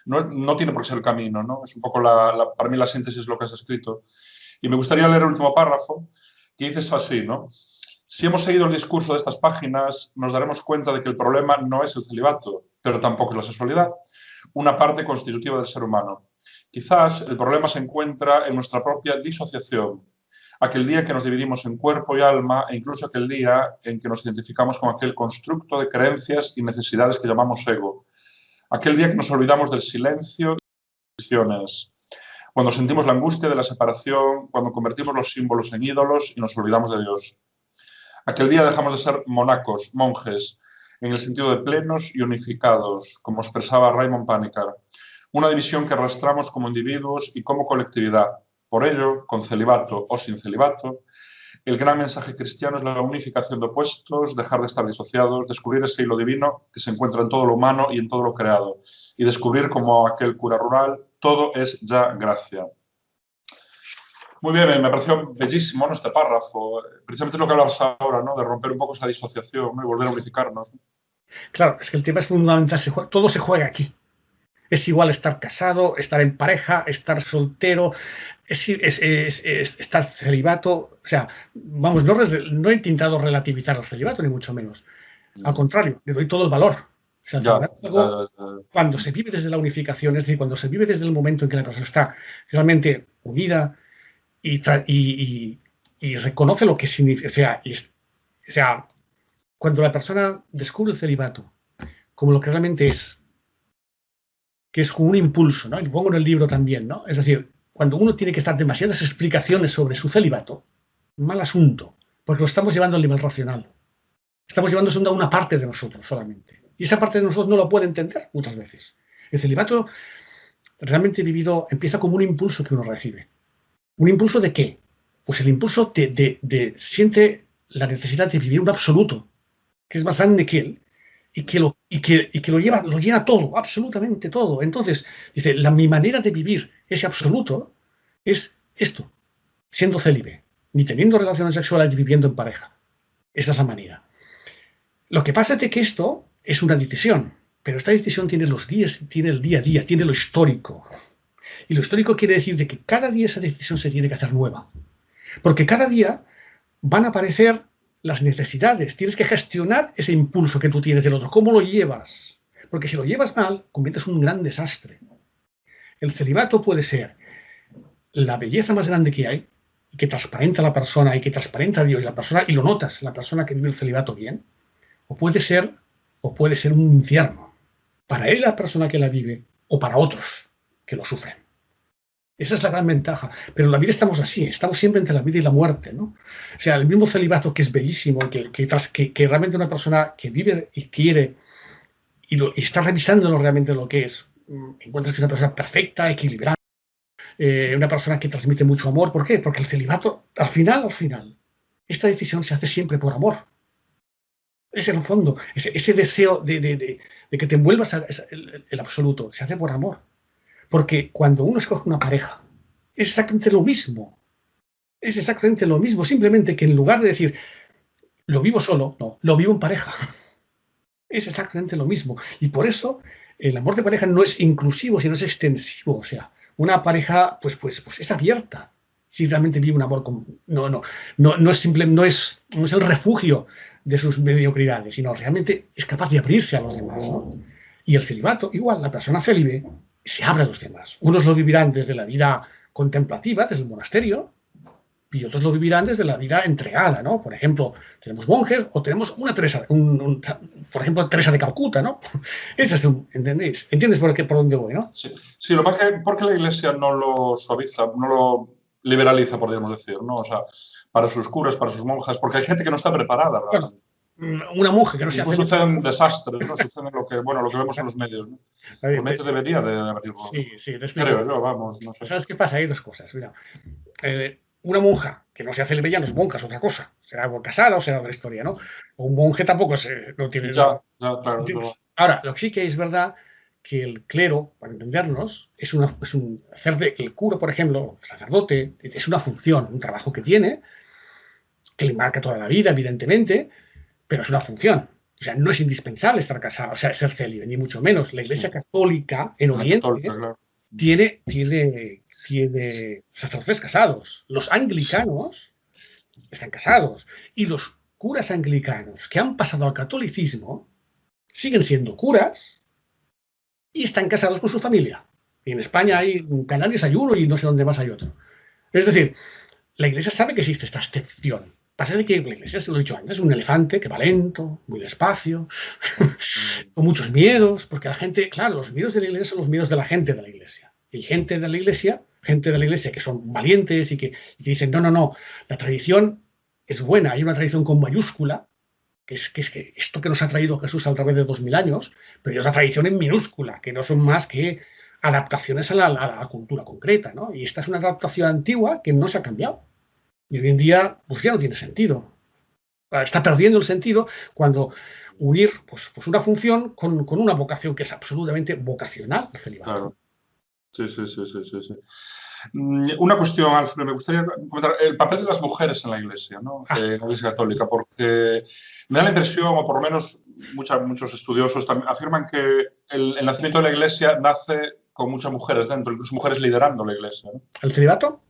Speaker 1: no tiene por qué ser el camino, ¿no? Es un poco, para mí, la síntesis de lo que has escrito. Y me gustaría leer el último párrafo, que dices así, ¿no? Si hemos seguido el discurso de estas páginas, nos daremos cuenta de que el problema no es el celibato, pero tampoco es la sexualidad, una parte constitutiva del ser humano. Quizás el problema se encuentra en nuestra propia disociación, aquel día en que nos dividimos en cuerpo y alma e incluso aquel día en que nos identificamos con aquel constructo de creencias y necesidades que llamamos ego, aquel día que nos olvidamos del silencio y de las decisiones, cuando sentimos la angustia de la separación, cuando convertimos los símbolos en ídolos y nos olvidamos de Dios. Aquel día dejamos de ser monacos, monjes, en el sentido de plenos y unificados, como expresaba Raymond Panikkar, una división que arrastramos como individuos y como colectividad. Por ello, con celibato o sin celibato, el gran mensaje cristiano es la unificación de opuestos, dejar de estar disociados, descubrir ese hilo divino que se encuentra en todo lo humano y en todo lo creado, y descubrir, como aquel cura rural, todo es ya gracia. Muy bien, me pareció bellísimo, ¿no?, este párrafo. Precisamente es lo que hablabas ahora, ¿no?, de romper un poco esa disociación, ¿no?, y volver a unificarnos.
Speaker 2: Claro, es que el tema es fundamental, todo se juega aquí. Es igual estar casado, estar en pareja, estar soltero, es estar celibato. O sea, vamos, no he intentado relativizar el celibato, ni mucho menos. Al contrario, le doy todo el valor. O sea, cuando se vive desde la unificación, es decir, cuando se vive desde el momento en que la persona está realmente unida y reconoce lo que significa. O sea, cuando la persona descubre el celibato como lo que realmente es, que es como un impulso, ¿no? Y lo pongo en el libro también, ¿no? Es decir, cuando uno tiene que estar demasiadas explicaciones sobre su celibato, mal asunto, porque lo estamos llevando al nivel racional. Estamos llevando eso a una parte de nosotros solamente. Y esa parte de nosotros no lo puede entender muchas veces. El celibato realmente vivido empieza como un impulso que uno recibe. ¿Un impulso de qué? Pues el impulso siente la necesidad de vivir un absoluto, que es más grande que él, y que lo llena todo, absolutamente todo. Entonces, dice, mi manera de vivir ese absoluto es esto, siendo célibe, ni teniendo relaciones sexuales ni viviendo en pareja. Esa es la manera. Lo que pasa es que esto es una decisión, pero esta decisión tiene los días, tiene el día a día, tiene lo histórico. Y lo histórico quiere decir de que cada día esa decisión se tiene que hacer nueva. Porque cada día van a aparecer las necesidades. Tienes que gestionar ese impulso que tú tienes del otro. ¿Cómo lo llevas? Porque si lo llevas mal, cometes un gran desastre. El celibato puede ser la belleza más grande que hay, y que transparenta a la persona y que transparenta a Dios y la persona, y lo notas, la persona que vive el celibato bien, o puede ser un infierno para él, la persona que la vive, o para otros que lo sufren. Esa es la gran ventaja. Pero en la vida estamos así, estamos siempre entre la vida y la muerte, ¿no? O sea, el mismo celibato, que es bellísimo, que realmente una persona que vive y quiere y está revisándolo realmente lo que es, encuentras que es una persona perfecta, equilibrada, una persona que transmite mucho amor. ¿Por qué? Porque el celibato, al final, esta decisión se hace siempre por amor. Es en el fondo, ese deseo de que te envuelvas el absoluto, se hace por amor. Porque cuando uno escoge una pareja, es exactamente lo mismo. Es exactamente lo mismo, simplemente que en lugar de decir, lo vivo solo, no, lo vivo en pareja. Es exactamente lo mismo. Y por eso el amor de pareja no es inclusivo, sino es extensivo. O sea, una pareja pues es abierta. Si realmente vive un amor no es el refugio de sus mediocridades, sino realmente es capaz de abrirse a los demás, ¿no? Y el celibato, igual, la persona célibe se abre a los demás. Unos lo vivirán desde la vida contemplativa, desde el monasterio, y otros lo vivirán desde la vida entregada, ¿no? Por ejemplo, tenemos monjes o tenemos una Teresa, por ejemplo, Teresa de Calcuta, ¿no? Ese es ¿entendéis? ¿Entiendes por dónde voy, no?
Speaker 1: Sí, lo más que porque la Iglesia no lo suaviza, no lo liberaliza, podríamos decir, ¿no? O sea, para sus curas, para sus monjas, porque hay gente que no está preparada realmente.
Speaker 2: Bueno, una monja que no se hace...
Speaker 1: Suceden desastres, ¿no? Suceden lo que vemos en los medios, ¿no? Realmente debería de abrirlo.
Speaker 2: Sí, te explico.
Speaker 1: Creo yo, vamos, no sé.
Speaker 2: ¿Sabes qué pasa? Hay dos cosas, mira. Una monja que no se hace célibe ya no es monja, es otra cosa. Será casada o será otra historia, ¿no? O un monje tampoco no tiene...
Speaker 1: Ya, claro.
Speaker 2: Ahora, lo que sí que es verdad que el clero, para entendernos, el cura, por ejemplo, el sacerdote, es una función, un trabajo que tiene, que le marca toda la vida, evidentemente, pero es una función. O sea, no es indispensable estar casado, o sea, ser célibe, ni mucho menos. La Iglesia Católica en Oriente tiene sacerdotes casados. Los anglicanos están casados. Y los curas anglicanos que han pasado al catolicismo siguen siendo curas y están casados con su familia. Y en España en Canarias hay uno y no sé dónde más hay otro. Es decir, la Iglesia sabe que existe esta excepción. Pasa de que la Iglesia, se lo he dicho antes, es un elefante que va lento, muy despacio, con muchos miedos, porque la gente, claro, los miedos de la Iglesia son los miedos de la gente de la Iglesia. Y hay gente de la Iglesia que son valientes y que dicen, no, la tradición es buena, hay una tradición con mayúscula, que es que esto que nos ha traído Jesús a través de 2000 años, pero hay otra tradición en minúscula, que no son más que adaptaciones a la cultura concreta, ¿no? Y esta es una adaptación antigua que no se ha cambiado. Y hoy en día, pues ya no tiene sentido. Está perdiendo el sentido cuando unir pues una función con una vocación que es absolutamente vocacional, el celibato.
Speaker 1: Claro. Sí. Una cuestión, Alfred, me gustaría comentar el papel de las mujeres en la Iglesia, ¿no? En la Iglesia Católica, porque me da la impresión, o por lo menos muchos estudiosos también afirman que el nacimiento de la Iglesia nace con muchas mujeres dentro, incluso mujeres liderando la Iglesia, ¿no?
Speaker 2: ¿El celibato?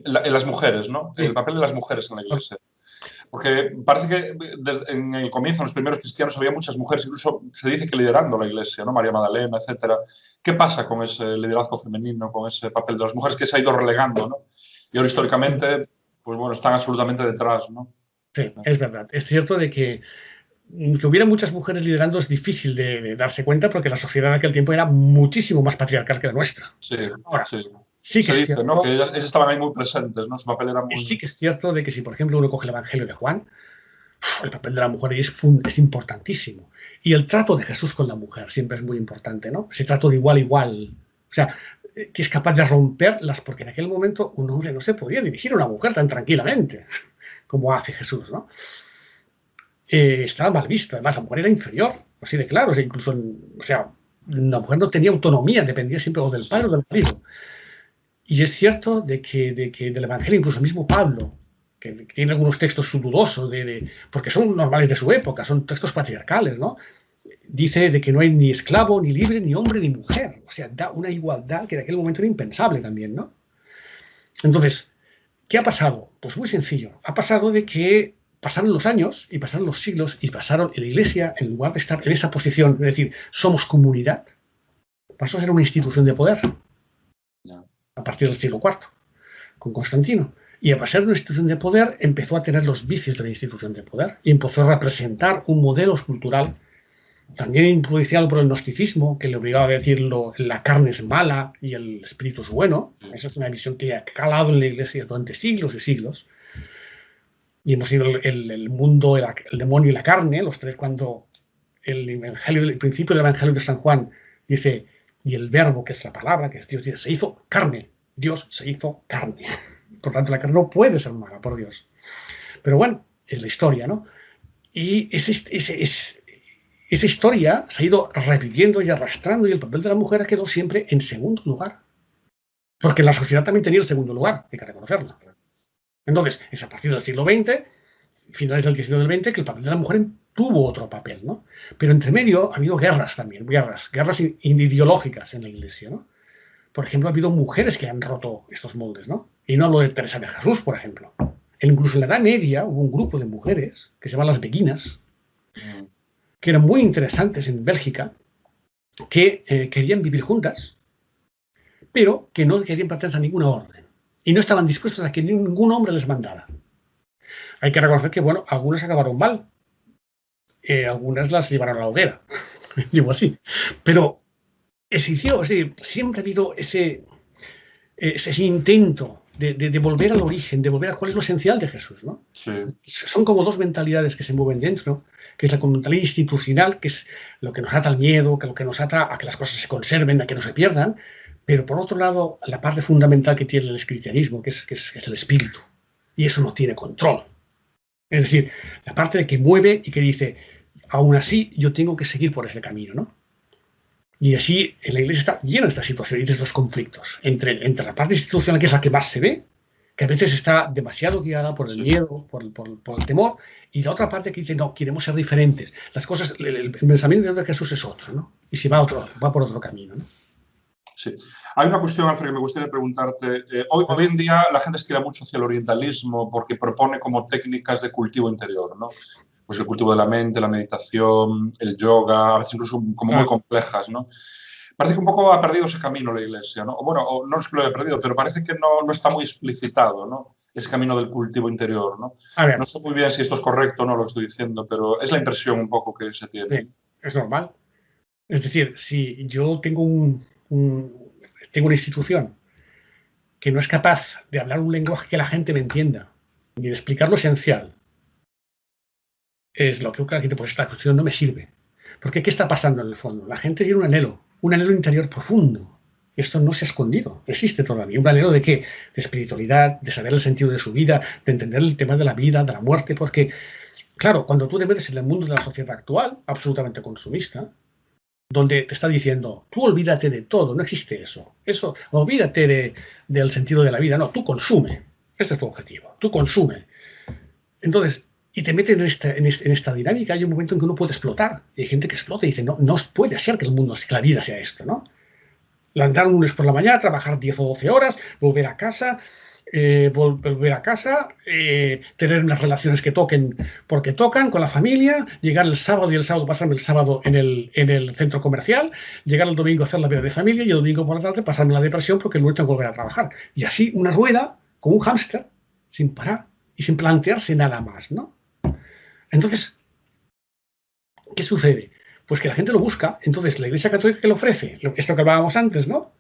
Speaker 1: Las mujeres, ¿no? Sí. El papel de las mujeres en la Iglesia. Porque parece que en el comienzo, en los primeros cristianos, había muchas mujeres, incluso se dice que liderando la Iglesia, ¿no? María Magdalena, etcétera. ¿Qué pasa con ese liderazgo femenino, con ese papel de las mujeres que se ha ido relegando, ¿no? Y ahora históricamente, pues bueno, están absolutamente detrás, ¿no?
Speaker 2: Sí, es verdad. Es cierto de que hubiera muchas mujeres liderando es difícil de darse cuenta porque la sociedad en aquel tiempo era muchísimo más patriarcal que la nuestra.
Speaker 1: Sí,
Speaker 2: ahora,
Speaker 1: sí que se dice, ¿no? Que ellas estaban ahí muy presentes, ¿no? Su papel era muy...
Speaker 2: Sí que es cierto de que si, por ejemplo, uno coge el Evangelio de Juan, el papel de la mujer es importantísimo. Y el trato de Jesús con la mujer siempre es muy importante, ¿no? Ese trato de igual a igual. O sea, que es capaz de romperlas, porque en aquel momento un hombre no se podía dirigir a una mujer tan tranquilamente como hace Jesús, ¿no? Estaba mal visto. Además, la mujer era inferior, así de claro. O sea, incluso, la mujer no tenía autonomía, dependía siempre o del padre o del marido. Y es cierto de que del Evangelio, incluso el mismo Pablo, que tiene algunos textos dudosos, porque son normales de su época, son textos patriarcales, ¿no? Dice de que no hay ni esclavo, ni libre, ni hombre, ni mujer. O sea, da una igualdad que en aquel momento era impensable también, ¿no? Entonces, ¿qué ha pasado? Pues muy sencillo. Ha pasado de que pasaron los años y pasaron los siglos y pasaron en la Iglesia, en lugar de estar en esa posición, es decir, somos comunidad, pasó a ser una institución de poder. A partir del siglo IV, con Constantino. Y a ser una institución de poder, empezó a tener los vicios de la institución de poder y empezó a representar un modelo cultural también influenciado por el gnosticismo, que le obligaba a decirlo, la carne es mala y el espíritu es bueno. Esa es una visión que ha calado en la Iglesia durante siglos y siglos. Y hemos sido el mundo, el demonio y la carne, los tres, cuando el principio del Evangelio de San Juan dice... Y el verbo, que es la palabra, que es Dios, dice, se hizo carne. Dios se hizo carne. Por tanto, la carne no puede ser mala, por Dios. Pero bueno, es la historia, ¿no? Y esa historia se ha ido repitiendo y arrastrando y el papel de la mujer ha quedado siempre en segundo lugar. Porque la sociedad también tenía el segundo lugar, hay que reconocerlo. Entonces, es a partir del siglo XX, finales del XIX y del XX, que el papel de la mujer tuvo otro papel, ¿no? Pero entre medio ha habido guerras también, guerras ideológicas en la Iglesia, ¿no? Por ejemplo, ha habido mujeres que han roto estos moldes, ¿no? Y no hablo de Teresa de Jesús, por ejemplo. Incluso en la Edad Media hubo un grupo de mujeres que se llaman las beguinas, que eran muy interesantes en Bélgica, que querían vivir juntas, pero que no querían pertenecer a ninguna orden. Y no estaban dispuestos a que ningún hombre les mandara. Hay que reconocer que, bueno, algunas acabaron mal. Algunas las llevaron a la hoguera, digo así. Pero siempre ha habido ese intento de volver al origen, de volver a cuál es lo esencial de Jesús, ¿no?
Speaker 1: Sí.
Speaker 2: Son como dos mentalidades que se mueven dentro, que es la mentalidad institucional, que es lo que nos ata al miedo, que lo que nos ata a que las cosas se conserven, a que no se pierdan, pero por otro lado, la parte fundamental que tiene el cristianismo, que es el espíritu, y eso no tiene control. Es decir, la parte de que mueve y que dice, aún así yo tengo que seguir por ese camino, ¿no? Y así en la Iglesia está llena de esta situación y de estos conflictos entre la parte institucional, que es la que más se ve, que a veces está demasiado guiada por el miedo, por el temor, y la otra parte que dice, no, queremos ser diferentes. Las cosas, el pensamiento de Jesús es otro, ¿no? Y se va por otro camino, ¿no?
Speaker 1: Sí. Hay una cuestión, Alfred, que me gustaría preguntarte. Hoy en día la gente estira mucho hacia el orientalismo porque propone como técnicas de cultivo interior, ¿no? Pues el cultivo de la mente, la meditación, el yoga, a veces incluso como muy complejas, ¿no? Parece que un poco ha perdido ese camino la Iglesia, ¿no? Bueno, no es que lo haya perdido, pero parece que no está muy explicitado, ¿no? Ese camino del cultivo interior, ¿no? No sé muy bien si esto es correcto o no lo que estoy diciendo, pero es la impresión un poco que se tiene.
Speaker 2: Sí, es normal. Es decir, si yo tengo una institución que no es capaz de hablar un lenguaje que la gente me entienda, ni de explicar lo esencial, es lo que la gente, pues esta cuestión no me sirve. Porque ¿qué está pasando en el fondo? La gente tiene un anhelo interior profundo. Esto no se ha escondido, existe todavía. ¿Un anhelo de qué? De espiritualidad, de saber el sentido de su vida, de entender el tema de la vida, de la muerte, porque, claro, cuando tú te metes en el mundo de la sociedad actual, absolutamente consumista, donde te está diciendo, tú olvídate de todo, no existe eso. Olvídate del sentido de la vida. No, tú consume. Este es tu objetivo. Tú consume. Entonces, y te meten en esta dinámica, hay un momento en que uno puede explotar. Y hay gente que explota y dice, no puede ser que la vida sea esto, ¿no? Levantar un lunes por la mañana, trabajar 10 o 12 horas, volver a casa, tener unas relaciones que toquen porque tocan con la familia, llegar el sábado y el sábado pasarme el sábado en el centro comercial, llegar el domingo a hacer la vida de familia y el domingo por la tarde pasarme la depresión porque el lunes tengo que volver a trabajar. Y así una rueda, como un hámster, sin parar y sin plantearse nada más, ¿no? Entonces, ¿qué sucede? Pues que la gente lo busca. Entonces, la Iglesia Católica, ¿qué le ofrece? Esto que hablábamos antes, ¿no?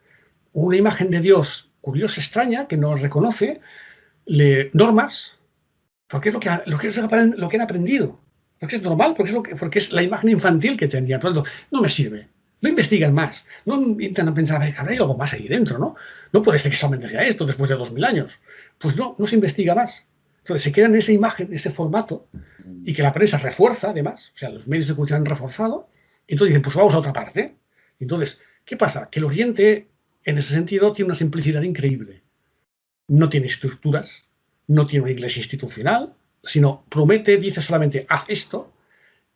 Speaker 2: Una imagen de Dios curiosa, extraña, que nos reconoce normas, porque es lo que han aprendido. Porque es normal, porque es la imagen infantil que tendrían. Por lo tanto, no me sirve. No investigan más. No intentan pensar, a ver, hay algo más ahí dentro, ¿no? No puede ser que solamente sea esto después de 2000 años. Pues no se investiga más. Entonces se quedan en esa imagen, en ese formato, y que la prensa refuerza además, o sea, los medios de comunicación han reforzado, y entonces dicen, pues vamos a otra parte. Entonces, ¿qué pasa? Que el Oriente, en ese sentido, tiene una simplicidad increíble. No tiene estructuras, no tiene una iglesia institucional, sino dice solamente, haz esto,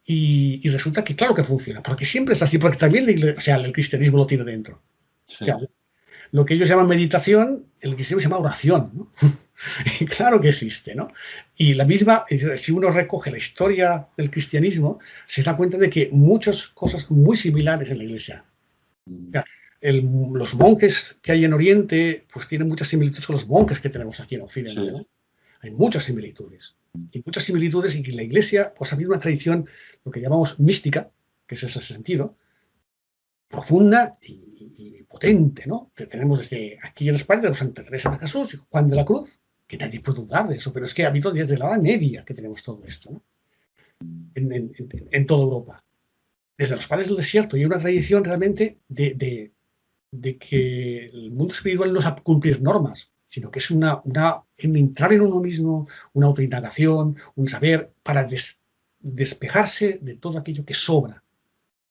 Speaker 2: y resulta que claro que funciona, porque siempre es así, porque también el cristianismo lo tiene dentro. Sí. O sea, lo que ellos llaman meditación, el cristianismo se llama oración, ¿no? Y claro que existe, ¿no? Y la misma, si uno recoge la historia del cristianismo, se da cuenta de que muchas cosas muy similares en la iglesia. O sea, los monjes que hay en Oriente, pues tienen muchas similitudes con los monjes que tenemos aquí en Occidente, ¿no? Hay muchas similitudes. Y muchas similitudes, y que la iglesia pues, ha habido una tradición, lo que llamamos mística, que es ese sentido, profunda y potente, ¿no? Tenemos desde aquí en España, tenemos Santa Teresa de Jesús y Juan de la Cruz, que nadie puede dudar de eso, pero es que ha habido desde la Edad Media que tenemos todo esto, ¿no? En toda Europa. Desde los padres del desierto, y hay una tradición realmente de que el mundo espiritual no es a cumplir normas, sino que es en entrar en uno mismo, una autoindagación, un saber para despejarse de todo aquello que sobra,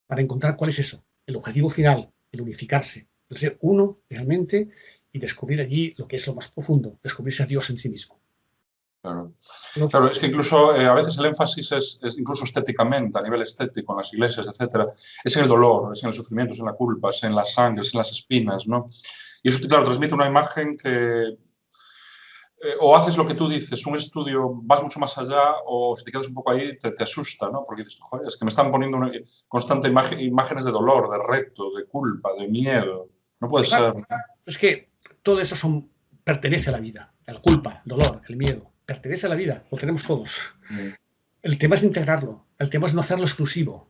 Speaker 2: para encontrar cuál es eso, el objetivo final, el unificarse, el ser uno realmente y descubrir allí lo que es lo más profundo, descubrirse a Dios en sí mismo.
Speaker 1: Claro, claro, es que incluso a veces el énfasis es incluso estéticamente, a nivel estético, en las iglesias, etcétera, es en el dolor, es en el sufrimiento, es en la culpa, es en la sangre, es en las espinas, ¿no? Y eso, claro, transmite una imagen que o haces lo que tú dices, un estudio, vas mucho más allá, o si te quedas un poco ahí, te asusta, ¿no? Porque dices, joder, es que me están poniendo constante imágenes de dolor, de reto, de culpa, de miedo. No puede ser.
Speaker 2: Es que todo eso pertenece a la vida. La culpa, el dolor, el miedo. Pertenece a la vida, lo tenemos todos. El tema es integrarlo, el tema es no hacerlo exclusivo.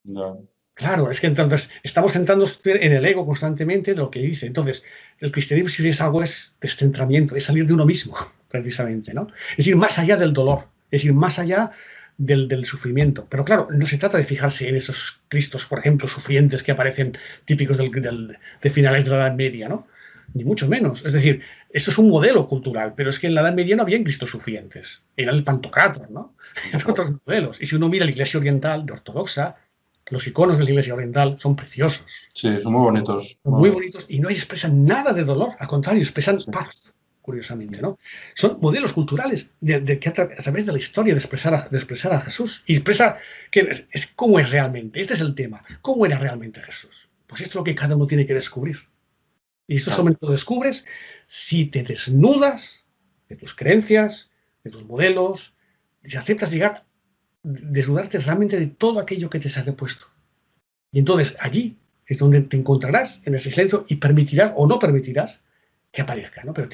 Speaker 1: No.
Speaker 2: Claro, es que entonces estamos centrando en el ego constantemente de lo que dice. Entonces, el cristianismo, si es algo, es descentramiento, es salir de uno mismo, precisamente, ¿no? Es ir más allá del dolor, es ir más allá del sufrimiento. Pero claro, no se trata de fijarse en esos cristos, por ejemplo, sufrientes que aparecen típicos de finales de la Edad Media, ¿no? Ni mucho menos. Es decir, eso es un modelo cultural, pero es que en la Edad Media no había cristos sufrientes. Era el Pantocrátor, ¿no? Eran otros modelos. Y si uno mira la Iglesia Oriental, ortodoxa, los iconos de la Iglesia Oriental son preciosos.
Speaker 1: Sí, son muy bonitos.
Speaker 2: Son muy bonitos y no expresan nada de dolor, al contrario, expresan paz, curiosamente, ¿no? Son modelos culturales que a través de la historia de expresar a Jesús. Y expresa cómo es realmente. Este es el tema. ¿Cómo era realmente Jesús? Pues esto es lo que cada uno tiene que descubrir. Y esto solamente lo descubres si te desnudas de tus creencias, de tus modelos, si aceptas desnudarte realmente de todo aquello que te se ha puesto. Y entonces allí es donde te encontrarás en ese silencio y permitirás o no permitirás que aparezca, ¿no? Pero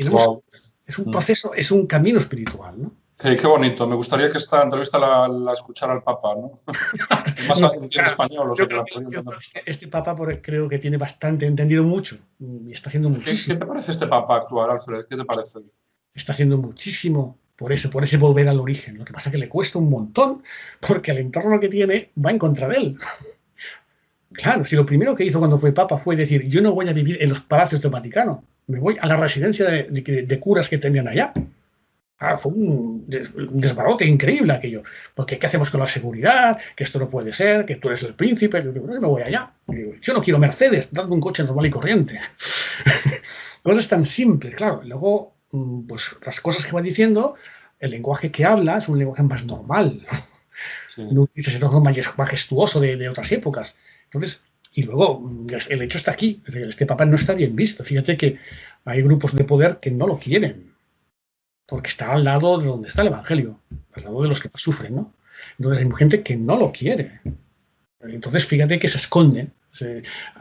Speaker 2: es un proceso, es un camino espiritual, ¿no?
Speaker 1: Qué bonito. Me gustaría que esta entrevista la escuchara el Papa, ¿no? Más entiende español. O sea,
Speaker 2: este Papa creo que tiene bastante entendido mucho y está haciendo muchísimo.
Speaker 1: ¿Qué te parece este Papa actual, Alfred? ¿Qué te parece?
Speaker 2: Está haciendo muchísimo por ese volver al origen. Lo que pasa es que le cuesta un montón porque el entorno que tiene va en contra de él. Claro, si lo primero que hizo cuando fue Papa fue decir, yo no voy a vivir en los palacios del Vaticano, me voy a la residencia de curas que tenían allá. Claro, fue un desbarote increíble aquello. Porque ¿qué hacemos con la seguridad? Que esto no puede ser, que tú eres el príncipe. Yo me voy allá. Yo no quiero Mercedes, dadme un coche normal y corriente. Cosas tan simples, claro. Luego, pues las cosas que va diciendo, el lenguaje que habla es un lenguaje más normal. Sí. No utiliza ese tono majestuoso de otras épocas. Entonces, y luego, el hecho está aquí. Este Papa no está bien visto. Fíjate que hay grupos de poder que no lo quieren. Porque está al lado de donde está el Evangelio, al lado de los que sufren, ¿no? Entonces hay gente que no lo quiere. Entonces fíjate que se esconden.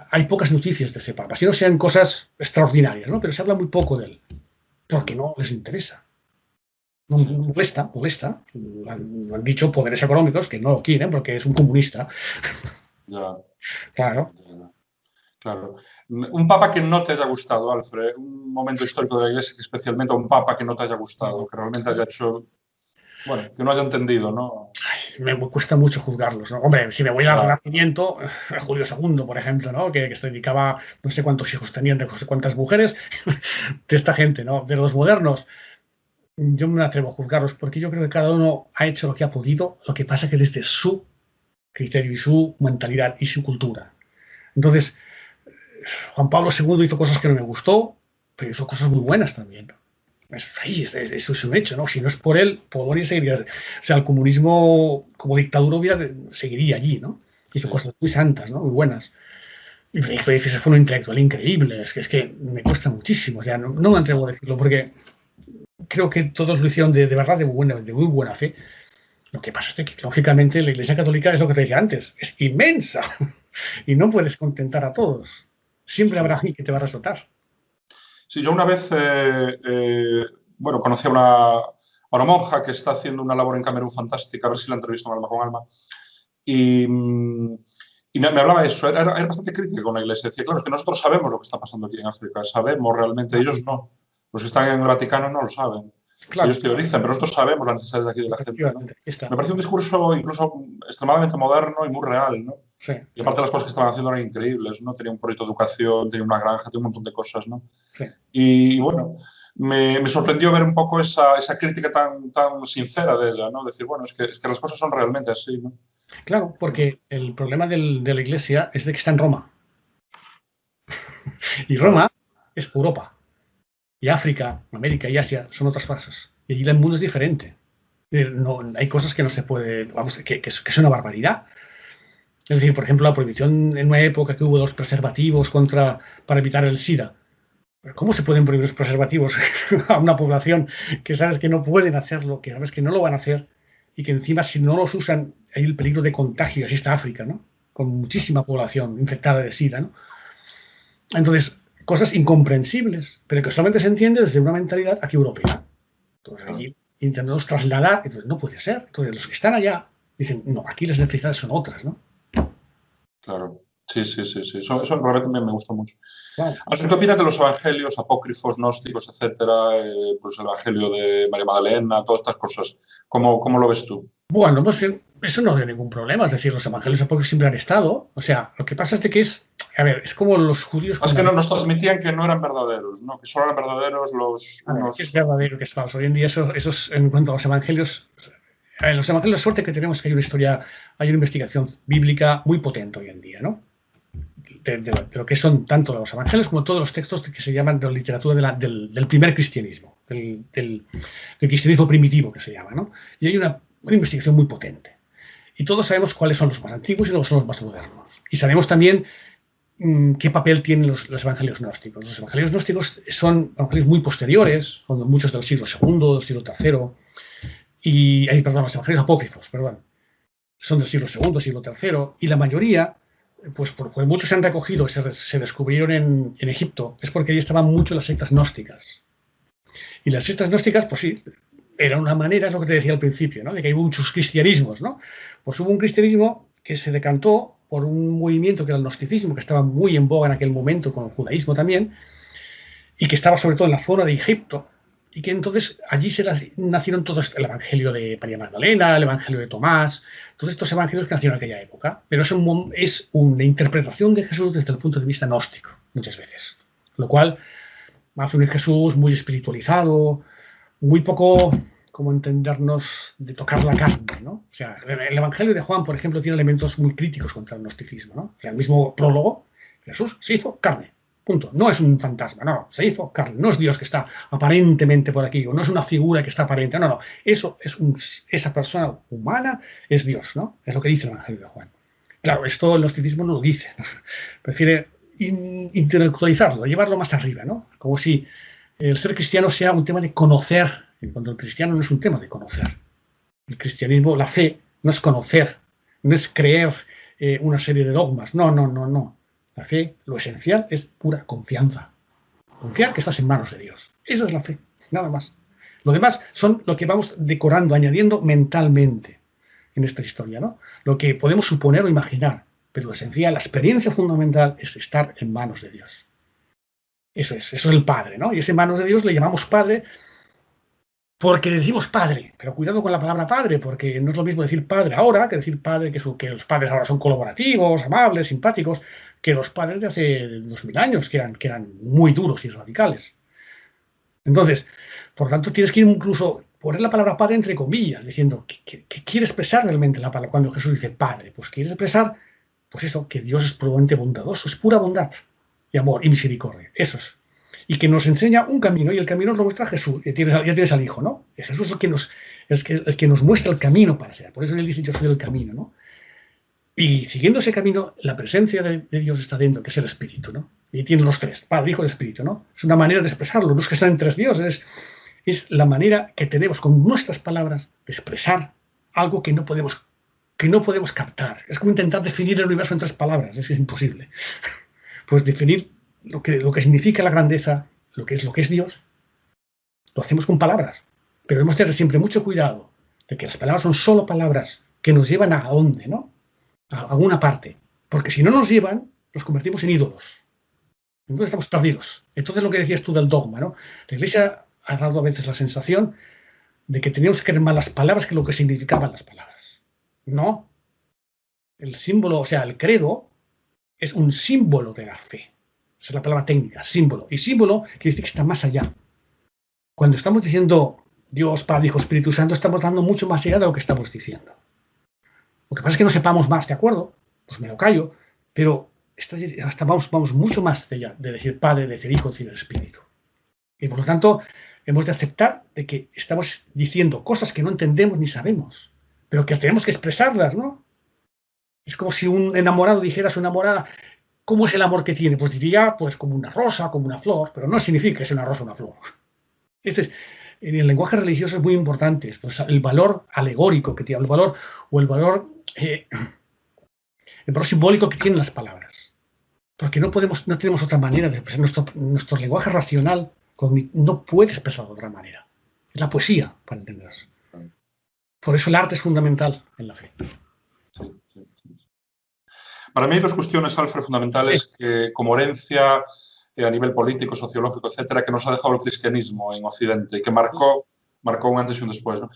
Speaker 2: Hay pocas noticias de ese Papa, si no sean cosas extraordinarias, ¿no? Pero se habla muy poco de él, porque no les interesa. No, molesta. Han dicho poderes económicos que no lo quieren porque es un comunista.
Speaker 1: Ya.
Speaker 2: Claro.
Speaker 1: Claro. Un papa que no te haya gustado, Alfred, un momento histórico de la Iglesia, especialmente un papa que no te haya gustado, que realmente haya hecho, bueno, que no haya entendido, ¿no?
Speaker 2: Ay, me cuesta mucho juzgarlos, ¿no? Hombre, si me voy al Renacimiento, Julio II, por ejemplo, ¿no? Que se dedicaba, no sé cuántos hijos tenían, de no sé cuántas mujeres, de esta gente, ¿no? De los modernos, yo me atrevo a juzgarlos porque yo creo que cada uno ha hecho lo que ha podido, lo que pasa que desde su criterio y su mentalidad y su cultura. Entonces, Juan Pablo II hizo cosas que no me gustó, pero hizo cosas muy buenas también. Eso es un hecho, ¿no? Si no es por él, Polonia seguiría. O sea, el comunismo como dictadura seguiría allí, ¿no? Hizo cosas muy santas, ¿no? Muy buenas. Y dices, fue un intelectual increíble. Es que me cuesta muchísimo. O sea, no me atrevo a decirlo porque creo que todos lo hicieron de verdad, de muy buena fe. Lo que pasa es que, lógicamente, la Iglesia Católica es lo que te dije antes, es inmensa y no puedes contentar a todos. Siempre habrá alguien que te va a resaltar.
Speaker 1: Sí, yo una vez, conocí a una monja que está haciendo una labor en Camerún fantástica, a ver si la entrevisto en Alma con Alma, y me hablaba de eso, era bastante crítica con la Iglesia. Decía, claro, es que nosotros sabemos lo que está pasando aquí en África, sabemos realmente, ellos no. Los que están en el Vaticano no lo saben. Claro. Ellos teorizan, pero nosotros sabemos las necesidades de aquí de la gente, ¿no? Me parece un discurso incluso extremadamente moderno y muy real, ¿no?
Speaker 2: Sí.
Speaker 1: Y aparte las cosas que estaban haciendo eran increíbles, ¿no? Tenía un proyecto de educación, tenía una granja, tenía un montón de cosas, ¿no?
Speaker 2: Sí.
Speaker 1: Y bueno, me sorprendió ver un poco esa crítica tan sincera de ella, ¿no? Decir, bueno, es que las cosas son realmente así, ¿no?
Speaker 2: Claro, porque el problema de la Iglesia es de que está en Roma. Y Roma es Europa. Y África, América y Asia son otras fases. Y allí el mundo es diferente. No, hay cosas que no se puede, que es una barbaridad. Es decir, por ejemplo, la prohibición en una época que hubo los preservativos para evitar el SIDA. ¿Cómo se pueden prohibir los preservativos a una población que sabes que no pueden hacerlo, que sabes que no lo van a hacer y que encima si no los usan hay el peligro de contagio? Así está África, ¿no? Con muchísima población infectada de SIDA, ¿no? Entonces, cosas incomprensibles, pero que solamente se entiende desde una mentalidad aquí europea. Entonces, allí intentamos trasladar, entonces no puede ser. Entonces, los que están allá dicen, no, aquí las necesidades son otras, ¿no?
Speaker 1: Claro. Sí. Eso realmente me gusta mucho.
Speaker 2: Claro.
Speaker 1: ¿Qué opinas de los evangelios apócrifos, gnósticos, etcétera? Pues el evangelio de María Magdalena, todas estas cosas. ¿Cómo lo ves tú?
Speaker 2: Bueno, pues eso no hay ningún problema. Es decir, los evangelios apócrifos siempre han estado. O sea, lo que pasa es de que es como los judíos...
Speaker 1: Es que nos transmitían que no eran verdaderos, ¿no? Que solo eran verdaderos
Speaker 2: ¿Qué es verdadero, qué es falso? Hoy en día, eso en cuanto a los evangelios... los evangelios, la suerte que tenemos es que hay una historia, hay una investigación bíblica muy potente hoy en día, ¿no? De lo que son tanto los evangelios como todos los textos que se llaman de la literatura del primer cristianismo, del cristianismo primitivo que se llama, ¿no? Y hay una investigación muy potente. Y todos sabemos cuáles son los más antiguos y los son los más modernos. Y sabemos también ¿qué papel tienen los evangelios gnósticos? Los evangelios gnósticos son evangelios muy posteriores, son muchos del siglo II, del siglo III, perdón, los evangelios apócrifos, perdón, son del siglo II, siglo III, y la mayoría, pues porque muchos se han recogido y se descubrieron en Egipto, es porque ahí estaban mucho las sectas gnósticas. Y las sectas gnósticas, pues sí, era una manera, es lo que te decía al principio, ¿no? De que hay muchos cristianismos, ¿no? Pues hubo un cristianismo que se decantó por un movimiento que era el gnosticismo, que estaba muy en boga en aquel momento, con el judaísmo también, y que estaba sobre todo en la zona de Egipto, y que entonces allí nacieron todos, el evangelio de María Magdalena, el evangelio de Tomás, todos estos evangelios que nacieron en aquella época, pero es una interpretación de Jesús desde el punto de vista gnóstico, muchas veces, lo cual hace un Jesús muy espiritualizado, muy poco, como entendernos, de tocar la carne, ¿no? O sea, el Evangelio de Juan, por ejemplo, tiene elementos muy críticos contra el gnosticismo, ¿no? O sea, el mismo prólogo, Jesús se hizo carne, punto. No es un fantasma, no, se hizo carne. No es Dios que está aparentemente por aquí, o no es una figura que está aparente, no. Eso es esa persona humana es Dios, ¿no? Es lo que dice el Evangelio de Juan. Claro, esto el gnosticismo no lo dice, ¿no? Prefiere intelectualizarlo, llevarlo más arriba, ¿no? Como si el ser cristiano sea un tema de conocer, cuando el cristiano no es un tema de conocer. El cristianismo, la fe, no es conocer, no es creer una serie de dogmas, no. La fe, lo esencial, es pura confianza. Confiar que estás en manos de Dios. Esa es la fe, nada más. Lo demás son lo que vamos decorando, añadiendo mentalmente en esta historia, ¿no? Lo que podemos suponer o imaginar, pero lo esencial, la experiencia fundamental es estar en manos de Dios. Eso es el Padre, ¿no? Y ese manos de Dios le llamamos Padre porque decimos Padre, pero cuidado con la palabra Padre, porque no es lo mismo decir Padre ahora que decir Padre, que los padres ahora son colaborativos, amables, simpáticos, que los padres de hace 2000 años, que eran muy duros y radicales. Entonces, por tanto, tienes que incluso poner la palabra Padre entre comillas, diciendo, ¿qué quiere expresar realmente la palabra cuando Jesús dice Padre? Pues quiere expresar, pues eso, que Dios es probablemente bondadoso, es pura bondad y amor y misericordia, eso es. Y que nos enseña un camino, y el camino nos lo muestra Jesús, ya tienes al Hijo, ¿no? Y Jesús es el que nos muestra el camino para ser, por eso él dice, yo soy el camino, ¿no? Y siguiendo ese camino, la presencia de Dios está dentro, que es el Espíritu, ¿no? Y tiene los tres, Padre, Hijo y Espíritu, ¿no? Es una manera de expresarlo, no es que están en tres dioses, es la manera que tenemos con nuestras palabras de expresar algo que no podemos captar. Es como intentar definir el universo en tres palabras, es imposible. Pues definir lo que significa la grandeza, lo que es Dios, lo hacemos con palabras. Pero debemos tener siempre mucho cuidado de que las palabras son solo palabras que nos llevan a dónde, ¿no? A alguna parte. Porque si no nos llevan, nos convertimos en ídolos. Entonces estamos perdidos. Entonces lo que decías tú del dogma, ¿no? La Iglesia ha dado a veces la sensación de que teníamos que creer más las palabras que lo que significaban las palabras. No. El símbolo, o sea, el credo es un símbolo de la fe. Esa es la palabra técnica, símbolo. Y símbolo quiere decir que está más allá. Cuando estamos diciendo Dios, Padre, Hijo, Espíritu Santo, estamos dando mucho más allá de lo que estamos diciendo. Lo que pasa es que no sepamos más, ¿de acuerdo? Pues me lo callo, pero hasta vamos mucho más allá de decir Padre, de decir Hijo, de decir Espíritu. Y por lo tanto, hemos de aceptar de que estamos diciendo cosas que no entendemos ni sabemos, pero que tenemos que expresarlas, ¿no? Es como si un enamorado dijera a su enamorada, ¿cómo es el amor que tiene? Pues diría, pues como una rosa, como una flor, pero no significa que sea una rosa o una flor. En el lenguaje religioso es muy importante esto, es el valor alegórico que tiene, el valor simbólico que tienen las palabras. Porque no tenemos otra manera de expresar nuestro lenguaje racional, no puede expresar de otra manera. Es la poesía, para entendernos. Por eso el arte es fundamental en la fe.
Speaker 1: Sí. Para mí hay dos cuestiones, Alfred, fundamentales que, como herencia a nivel político, sociológico, etcétera, que nos ha dejado el cristianismo en Occidente y que marcó un antes y un después, ¿no?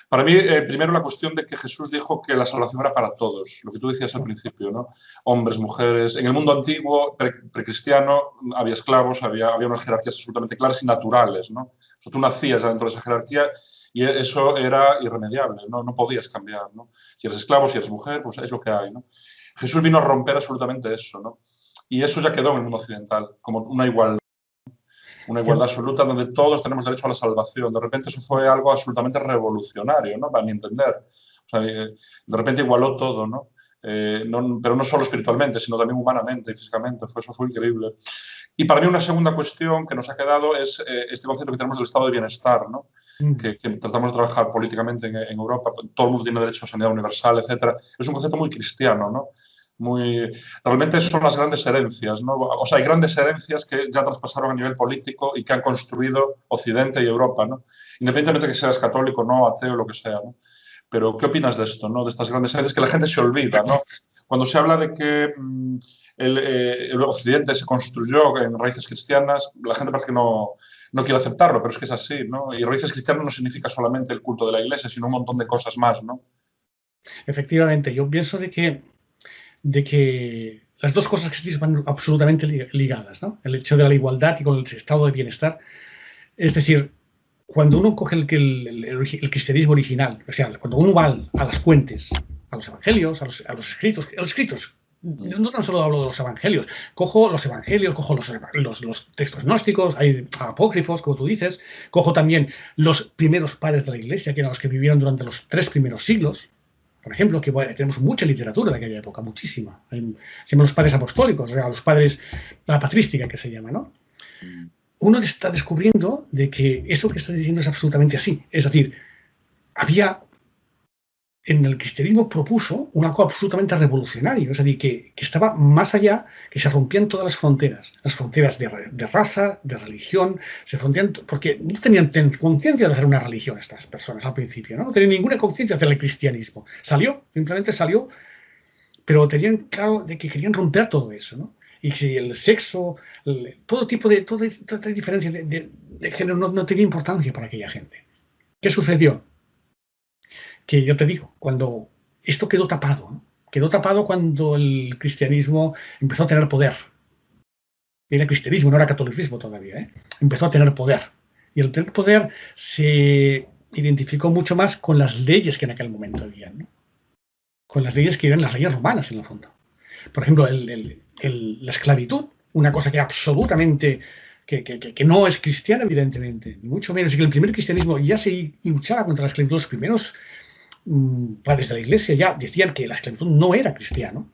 Speaker 1: Para mí, primero, la cuestión de que Jesús dijo que la salvación era para todos, lo que tú decías al principio, ¿no? Hombres, mujeres. En el mundo antiguo, precristiano, había esclavos, había unas jerarquías absolutamente claras y naturales, ¿no? O sea, tú nacías dentro de esa jerarquía y eso era irremediable, ¿no? No podías cambiar, ¿no? Si eres esclavo, si eres mujer, pues es lo que hay, ¿no? Jesús vino a romper absolutamente eso, ¿no? Y eso ya quedó en el mundo occidental, como una igualdad absoluta donde todos tenemos derecho a la salvación. De repente eso fue algo absolutamente revolucionario, ¿no? Para mi entender. O sea, de repente igualó todo, ¿no? pero no solo espiritualmente, sino también humanamente y físicamente. Eso fue increíble. Y para mí una segunda cuestión que nos ha quedado es este concepto que tenemos del estado de bienestar, ¿no? Que tratamos de trabajar políticamente en Europa. Todo el mundo tiene derecho a sanidad universal, etc. Es un concepto muy cristiano, ¿no? Realmente son las grandes herencias, ¿no? O sea, hay grandes herencias que ya traspasaron a nivel político y que han construido Occidente y Europa, ¿no? Independientemente de que seas católico, no, ateo, lo que sea, ¿no? Pero, ¿qué opinas de esto, ¿no? De estas grandes herencias que la gente se olvida, ¿no? Cuando se habla de que el Occidente se construyó en raíces cristianas, la gente parece que no quiere aceptarlo, pero es que es así, ¿no? Y raíces cristianas no significa solamente el culto de la Iglesia, sino un montón de cosas más, ¿no?
Speaker 2: Efectivamente, yo pienso de que las dos cosas que existen van absolutamente ligadas, ¿no? El hecho de la igualdad y con el estado de bienestar. Es decir, cuando uno coge el cristianismo original, o sea, cuando uno va a las fuentes, a los evangelios, a los escritos, no tan solo hablo de los evangelios, cojo los evangelios, cojo los textos gnósticos, hay apócrifos, como tú dices, cojo también los primeros padres de la Iglesia, que eran los que vivieron durante los 3 primeros siglos, por ejemplo, que tenemos mucha literatura de aquella época, muchísima. Se llaman los padres apostólicos, o sea, los padres, la patrística que se llama, ¿no? Uno está descubriendo de que eso que estás diciendo es absolutamente así. Es decir, en el cristianismo propuso un algo absolutamente revolucionario, es decir, que estaba más allá, que se rompían todas las fronteras de raza, de religión, se rompían, porque no tenían conciencia de hacer una religión estas personas al principio, ¿no? No tenían ninguna conciencia del cristianismo. Simplemente salió, pero tenían claro de que querían romper todo eso, ¿no? Y si el sexo, toda diferencia de género no tenía importancia para aquella gente. ¿Qué sucedió? Que yo te digo, cuando esto quedó tapado, ¿no? Quedó tapado cuando el cristianismo empezó a tener poder. Era cristianismo, no era catolicismo todavía, ¿eh? Empezó a tener poder. Y el tener poder se identificó mucho más con las leyes que en aquel momento había, ¿no? Con las leyes que eran las leyes romanas, en el fondo. Por ejemplo, la esclavitud, una cosa que absolutamente, que no es cristiana, evidentemente, ni mucho menos, y que el primer cristianismo ya se luchaba contra la esclavitud. Los primeros padres de la Iglesia ya decían que la esclavitud no era cristiano.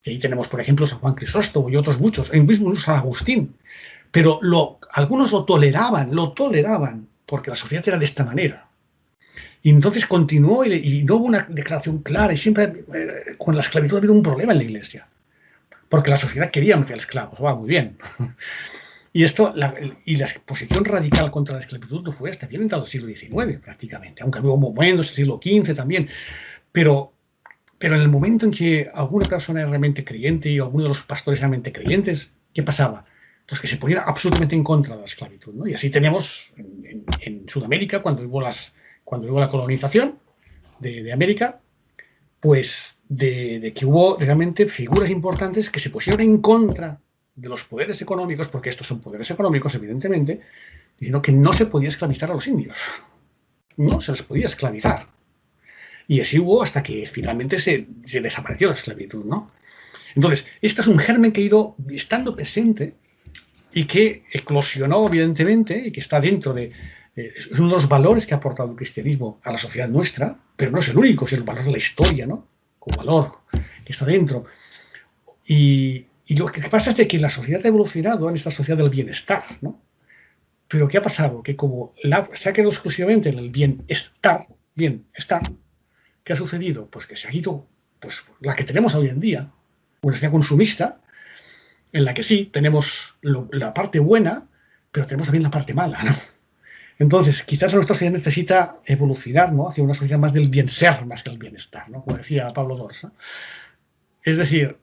Speaker 2: Y ahí tenemos, por ejemplo, San Juan Crisóstomo y otros muchos, el mismo San Agustín. Pero algunos lo toleraban, porque la sociedad era de esta manera. Y entonces continuó y no hubo una declaración clara, y siempre con la esclavitud ha habido un problema en la Iglesia, porque la sociedad quería meter esclavos, va muy bien. Y la posición radical contra la esclavitud no fue hasta bien entrado el siglo XIX, prácticamente, aunque hubo momentos del siglo XV también, pero en el momento en que alguna persona era realmente creyente y alguno de los pastores eran realmente creyentes, ¿qué pasaba? Pues que se ponía absolutamente en contra de la esclavitud, ¿no? Y así teníamos en Sudamérica, cuando hubo la colonización de América, pues de que hubo realmente figuras importantes que se pusieron en contra de los poderes económicos, porque estos son poderes económicos, evidentemente, diciendo que no se podía esclavizar a los indios. No se les podía esclavizar. Y así hubo hasta que finalmente se desapareció la esclavitud, ¿no? Entonces, este es un germen que ha ido estando presente y que eclosionó, evidentemente, y que está dentro de... es uno de los valores que ha aportado el cristianismo a la sociedad nuestra, pero no es el único, es el valor de la historia, ¿no? Un valor que está dentro. Y lo que pasa es de que la sociedad ha evolucionado en esta sociedad del bienestar, ¿no? Pero ¿qué ha pasado? Que como se ha quedado exclusivamente en el bienestar, ¿qué ha sucedido? Pues que se ha ido, pues la que tenemos hoy en día, una sociedad consumista, en la que sí tenemos la parte buena, pero tenemos también la parte mala, ¿no? Entonces, quizás nuestra sociedad necesita evolucionar, ¿no? Hacia una sociedad más del bien ser, más que el bienestar, ¿no? Como decía Pablo Dors, ¿no? Es decir,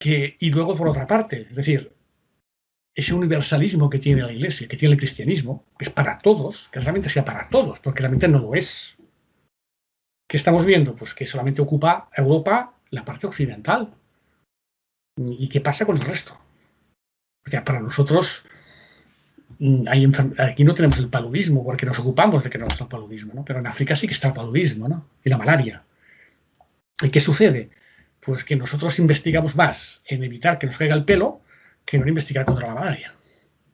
Speaker 2: y luego por otra parte, es decir, ese universalismo que tiene la Iglesia, que tiene el cristianismo, que es para todos, que realmente sea para todos, porque realmente no lo es. ¿Qué estamos viendo? Pues que solamente ocupa Europa la parte occidental. ¿Y qué pasa con el resto? O sea, para nosotros aquí no tenemos el paludismo, porque nos ocupamos de que no está el paludismo, ¿no? Pero en África sí que está el paludismo, ¿no? Y la malaria. ¿Y qué sucede? Pues que nosotros investigamos más en evitar que nos caiga el pelo que no en investigar contra la malaria.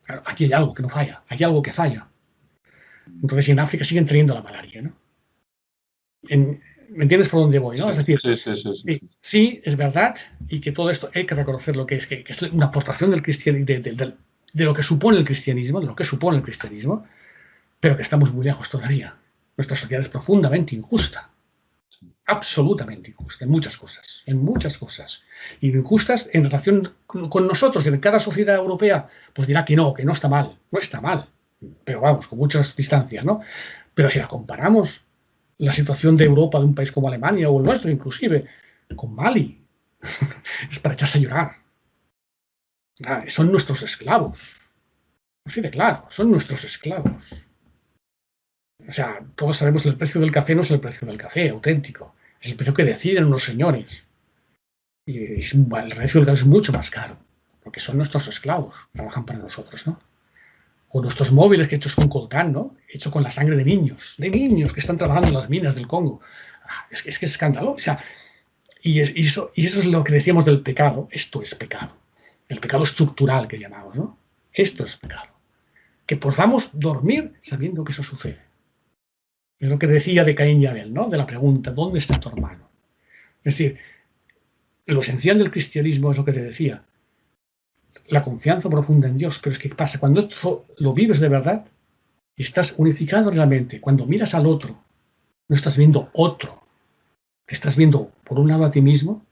Speaker 2: Claro, aquí hay algo que no falla, hay algo que falla. Entonces, en África siguen teniendo la malaria, ¿no? ¿Me entiendes por dónde voy, no?
Speaker 1: Sí,
Speaker 2: Es decir,
Speaker 1: sí.
Speaker 2: sí, es verdad, y que todo esto hay que reconocer lo que es una aportación del cristianismo, de lo que supone el cristianismo, pero que estamos muy lejos todavía. Nuestra sociedad es profundamente injusta, absolutamente injusta, en muchas cosas. Y injustas en relación con nosotros, en cada sociedad europea, pues dirá que no está mal, no está mal, pero vamos, con muchas distancias, ¿no? Pero si la comparamos, la situación de Europa, de un país como Alemania o el nuestro inclusive, con Mali, es para echarse a llorar. Son nuestros esclavos. Así de claro, son nuestros esclavos. O sea, todos sabemos que el precio del café no es el precio del café auténtico, es el precio que deciden unos señores. Y el precio del café es mucho más caro, porque son nuestros esclavos, trabajan para nosotros, ¿no? O nuestros móviles que hechos con coltán, ¿no? Hecho con la sangre de niños que están trabajando en las minas del Congo. Es que es escándalo. O sea, y eso es lo que decíamos del pecado. Esto es pecado. El pecado estructural que llamamos, ¿no? Esto es pecado. Que podamos dormir sabiendo que eso sucede. Es lo que decía de Caín y Abel, ¿no? De la pregunta, ¿dónde está tu hermano? Es decir, lo esencial del cristianismo es lo que te decía. La confianza profunda en Dios. Pero es que ¿qué pasa? Cuando esto lo vives de verdad y estás unificado realmente, cuando miras al otro, no estás viendo otro. Te estás viendo por un lado a ti mismo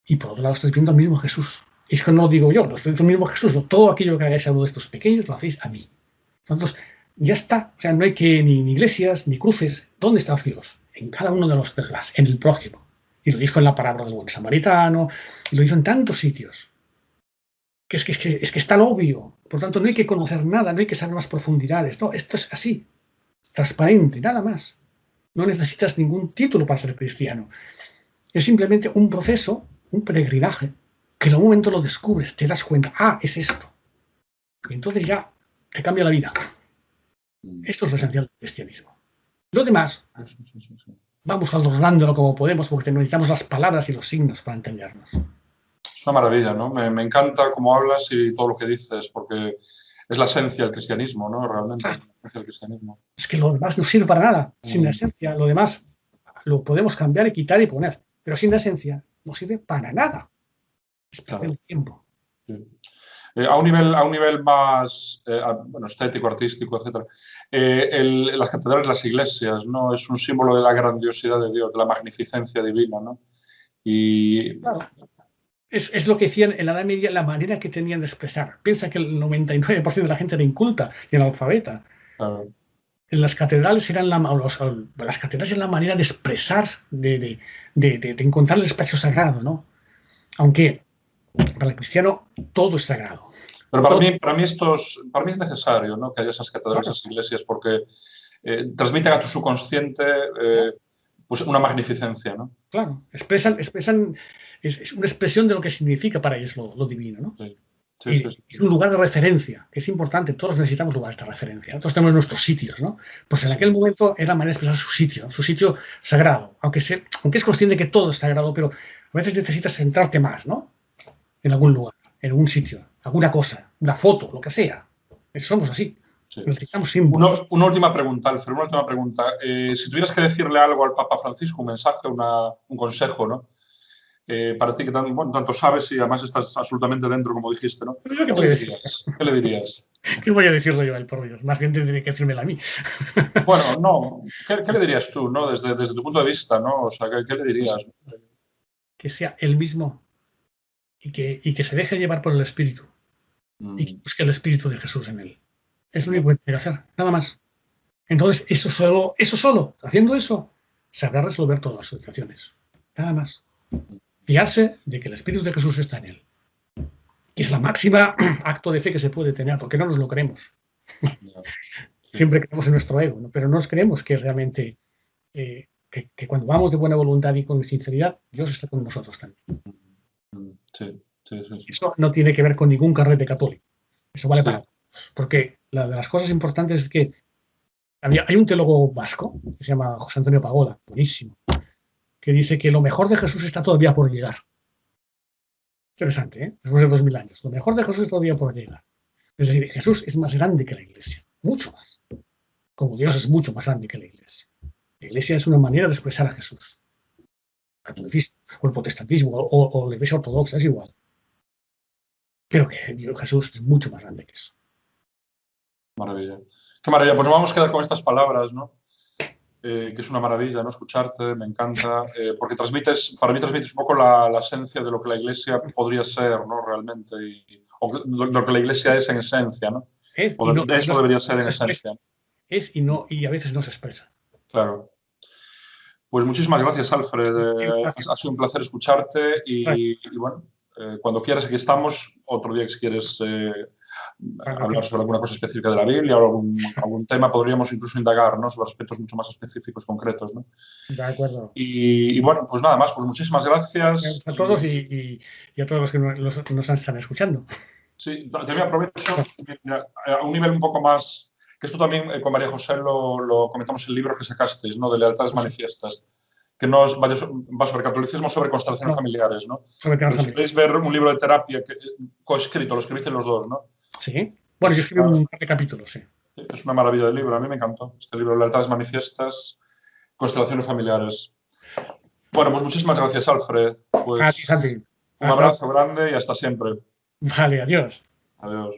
Speaker 2: y por otro lado estás viendo al mismo Jesús. Y es que no lo digo yo, lo estoy diciendo el mismo Jesús. No, todo aquello que hagáis a uno de estos pequeños lo hacéis a mí. Entonces, ya está. O sea, no hay que ni iglesias ni cruces. ¿Dónde está Dios? En cada uno de los demás, en el prójimo. Y lo dijo en la parábola del buen samaritano, y lo hizo en tantos sitios. Que es que es tan obvio. Por tanto, no hay que conocer nada, no hay que saber más profundidades. No, esto es así, transparente, nada más. No necesitas ningún título para ser cristiano. Es simplemente un proceso, un peregrinaje, que en algún momento lo descubres, te das cuenta, es esto. Y entonces ya te cambia la vida. Esto es lo esencial del cristianismo. Lo demás, vamos adornándolo como podemos, porque necesitamos las palabras y los signos para entendernos.
Speaker 1: Es una maravilla, ¿no? Me encanta cómo hablas y todo lo que dices, porque es la esencia del cristianismo, ¿no? Realmente, es la esencia del cristianismo.
Speaker 2: Es que lo demás no sirve para nada. Sin la esencia, lo demás lo podemos cambiar y quitar y poner. Pero sin la esencia no sirve para nada. Es perder el tiempo.
Speaker 1: Sí. A un nivel más bueno, estético, artístico, etc. Las catedrales, las iglesias, ¿no? Es un símbolo de la grandiosidad de Dios, de la magnificencia divina, ¿no? Y
Speaker 2: claro. Es lo que decían en la Edad Media, la manera que tenían de expresar. Piensa que el 99% de la gente era inculta y analfabeta.
Speaker 1: claro.
Speaker 2: En las catedrales eran la manera de expresar, de encontrar el espacio sagrado, ¿no? Aunque para el cristiano todo es sagrado.
Speaker 1: Pero para mí es necesario, ¿no? Que haya esas catedrales, esas iglesias, porque transmiten a tu subconsciente pues una magnificencia, ¿no?
Speaker 2: Claro, expresan es una expresión de lo que significa para ellos lo divino, ¿no?
Speaker 1: Sí.
Speaker 2: Es un lugar de referencia, que es importante, todos necesitamos lugares de referencia, nosotros tenemos nuestros sitios, ¿no? Pues en aquel momento era la manera de expresar su sitio sagrado, aunque es consciente de que todo es sagrado, pero a veces necesitas centrarte más, ¿no? En algún lugar, en algún sitio, alguna cosa, una foto, lo que sea. Somos así.
Speaker 1: Sí.
Speaker 2: Necesitamos símbolos.
Speaker 1: Una última pregunta, Alfredo, una última pregunta. Si tuvieras que decirle algo al Papa Francisco, un mensaje, un consejo, ¿no? Para ti que tanto sabes y además estás absolutamente dentro, como dijiste, ¿no?
Speaker 2: ¿Pero yo qué le dirías?
Speaker 1: ¿Qué le dirías?
Speaker 2: ¿Qué voy a decirle yo a él, por Dios? Más bien tendría que decírmelo a mí.
Speaker 1: Bueno, no. ¿Qué le dirías tú, no? Desde tu punto de vista, ¿no? O sea, ¿qué le dirías?
Speaker 2: Que sea él mismo y que se deje llevar por el Espíritu y que busque el Espíritu de Jesús en él. Es lo único que tiene que hacer, nada más. Entonces, eso solo, haciendo eso, sabrá resolver todas las situaciones. Nada más. Fiarse de que el Espíritu de Jesús está en él. Que es la máxima acto de fe que se puede tener, porque no nos lo creemos. Siempre creemos en nuestro ego, ¿no? Pero no nos creemos que realmente, que cuando vamos de buena voluntad y con sinceridad, Dios está con nosotros también.
Speaker 1: Sí.
Speaker 2: Eso no tiene que ver con ningún carrete católico. Eso vale para todos. Porque de las cosas importantes es que hay un teólogo vasco que se llama José Antonio Pagola, buenísimo, que dice que lo mejor de Jesús está todavía por llegar. Interesante, ¿eh? Después de 2000 años. Lo mejor de Jesús está todavía por llegar. Es decir, Jesús es más grande que la Iglesia, mucho más. Como Dios es mucho más grande que la Iglesia. La Iglesia es una manera de expresar a Jesús. El catolicismo, o el protestantismo, o la Iglesia ortodoxa, es igual. Pero que Dios, Jesús es mucho más grande que eso.
Speaker 1: Maravilla. Qué maravilla. Pues nos vamos a quedar con estas palabras, ¿no? Que es una maravilla, ¿no? Escucharte, me encanta, porque para mí transmites un poco la esencia de lo que la Iglesia podría ser, ¿no? Realmente, o lo que la Iglesia es en esencia, ¿no? De eso debería ser en esencia.
Speaker 2: Es y a veces no se expresa.
Speaker 1: Claro. Pues muchísimas gracias, Alfred. Ha sido un placer escucharte y bueno, cuando quieras aquí estamos. Otro día que si quieres hablar sobre alguna cosa específica de la Biblia o algún tema, podríamos incluso indagar, ¿no? Sobre aspectos mucho más específicos, concretos, ¿no?
Speaker 2: De acuerdo.
Speaker 1: Y bueno, pues nada más, pues muchísimas gracias.
Speaker 2: Gracias a todos y a todos los que nos están escuchando.
Speaker 1: Sí, también aprovecho a un nivel un poco más, que esto también con María José lo comentamos en el libro que sacasteis, ¿no? De Lealtades Manifiestas, que no va sobre catolicismo, sobre constelaciones familiares, ¿no? Pero si queréis ver un libro de terapia coescrito, lo escribiste los dos, ¿no?
Speaker 2: Sí. Bueno, yo escribí un par de capítulos, sí.
Speaker 1: Es una maravilla de libro, a mí me encantó. Este libro, Lealtades Manifiestas, constelaciones familiares. Bueno, pues muchísimas gracias, Alfred. Pues,
Speaker 2: a ti, Santi.
Speaker 1: Un abrazo grande y hasta siempre.
Speaker 2: Vale, adiós.
Speaker 1: Adiós.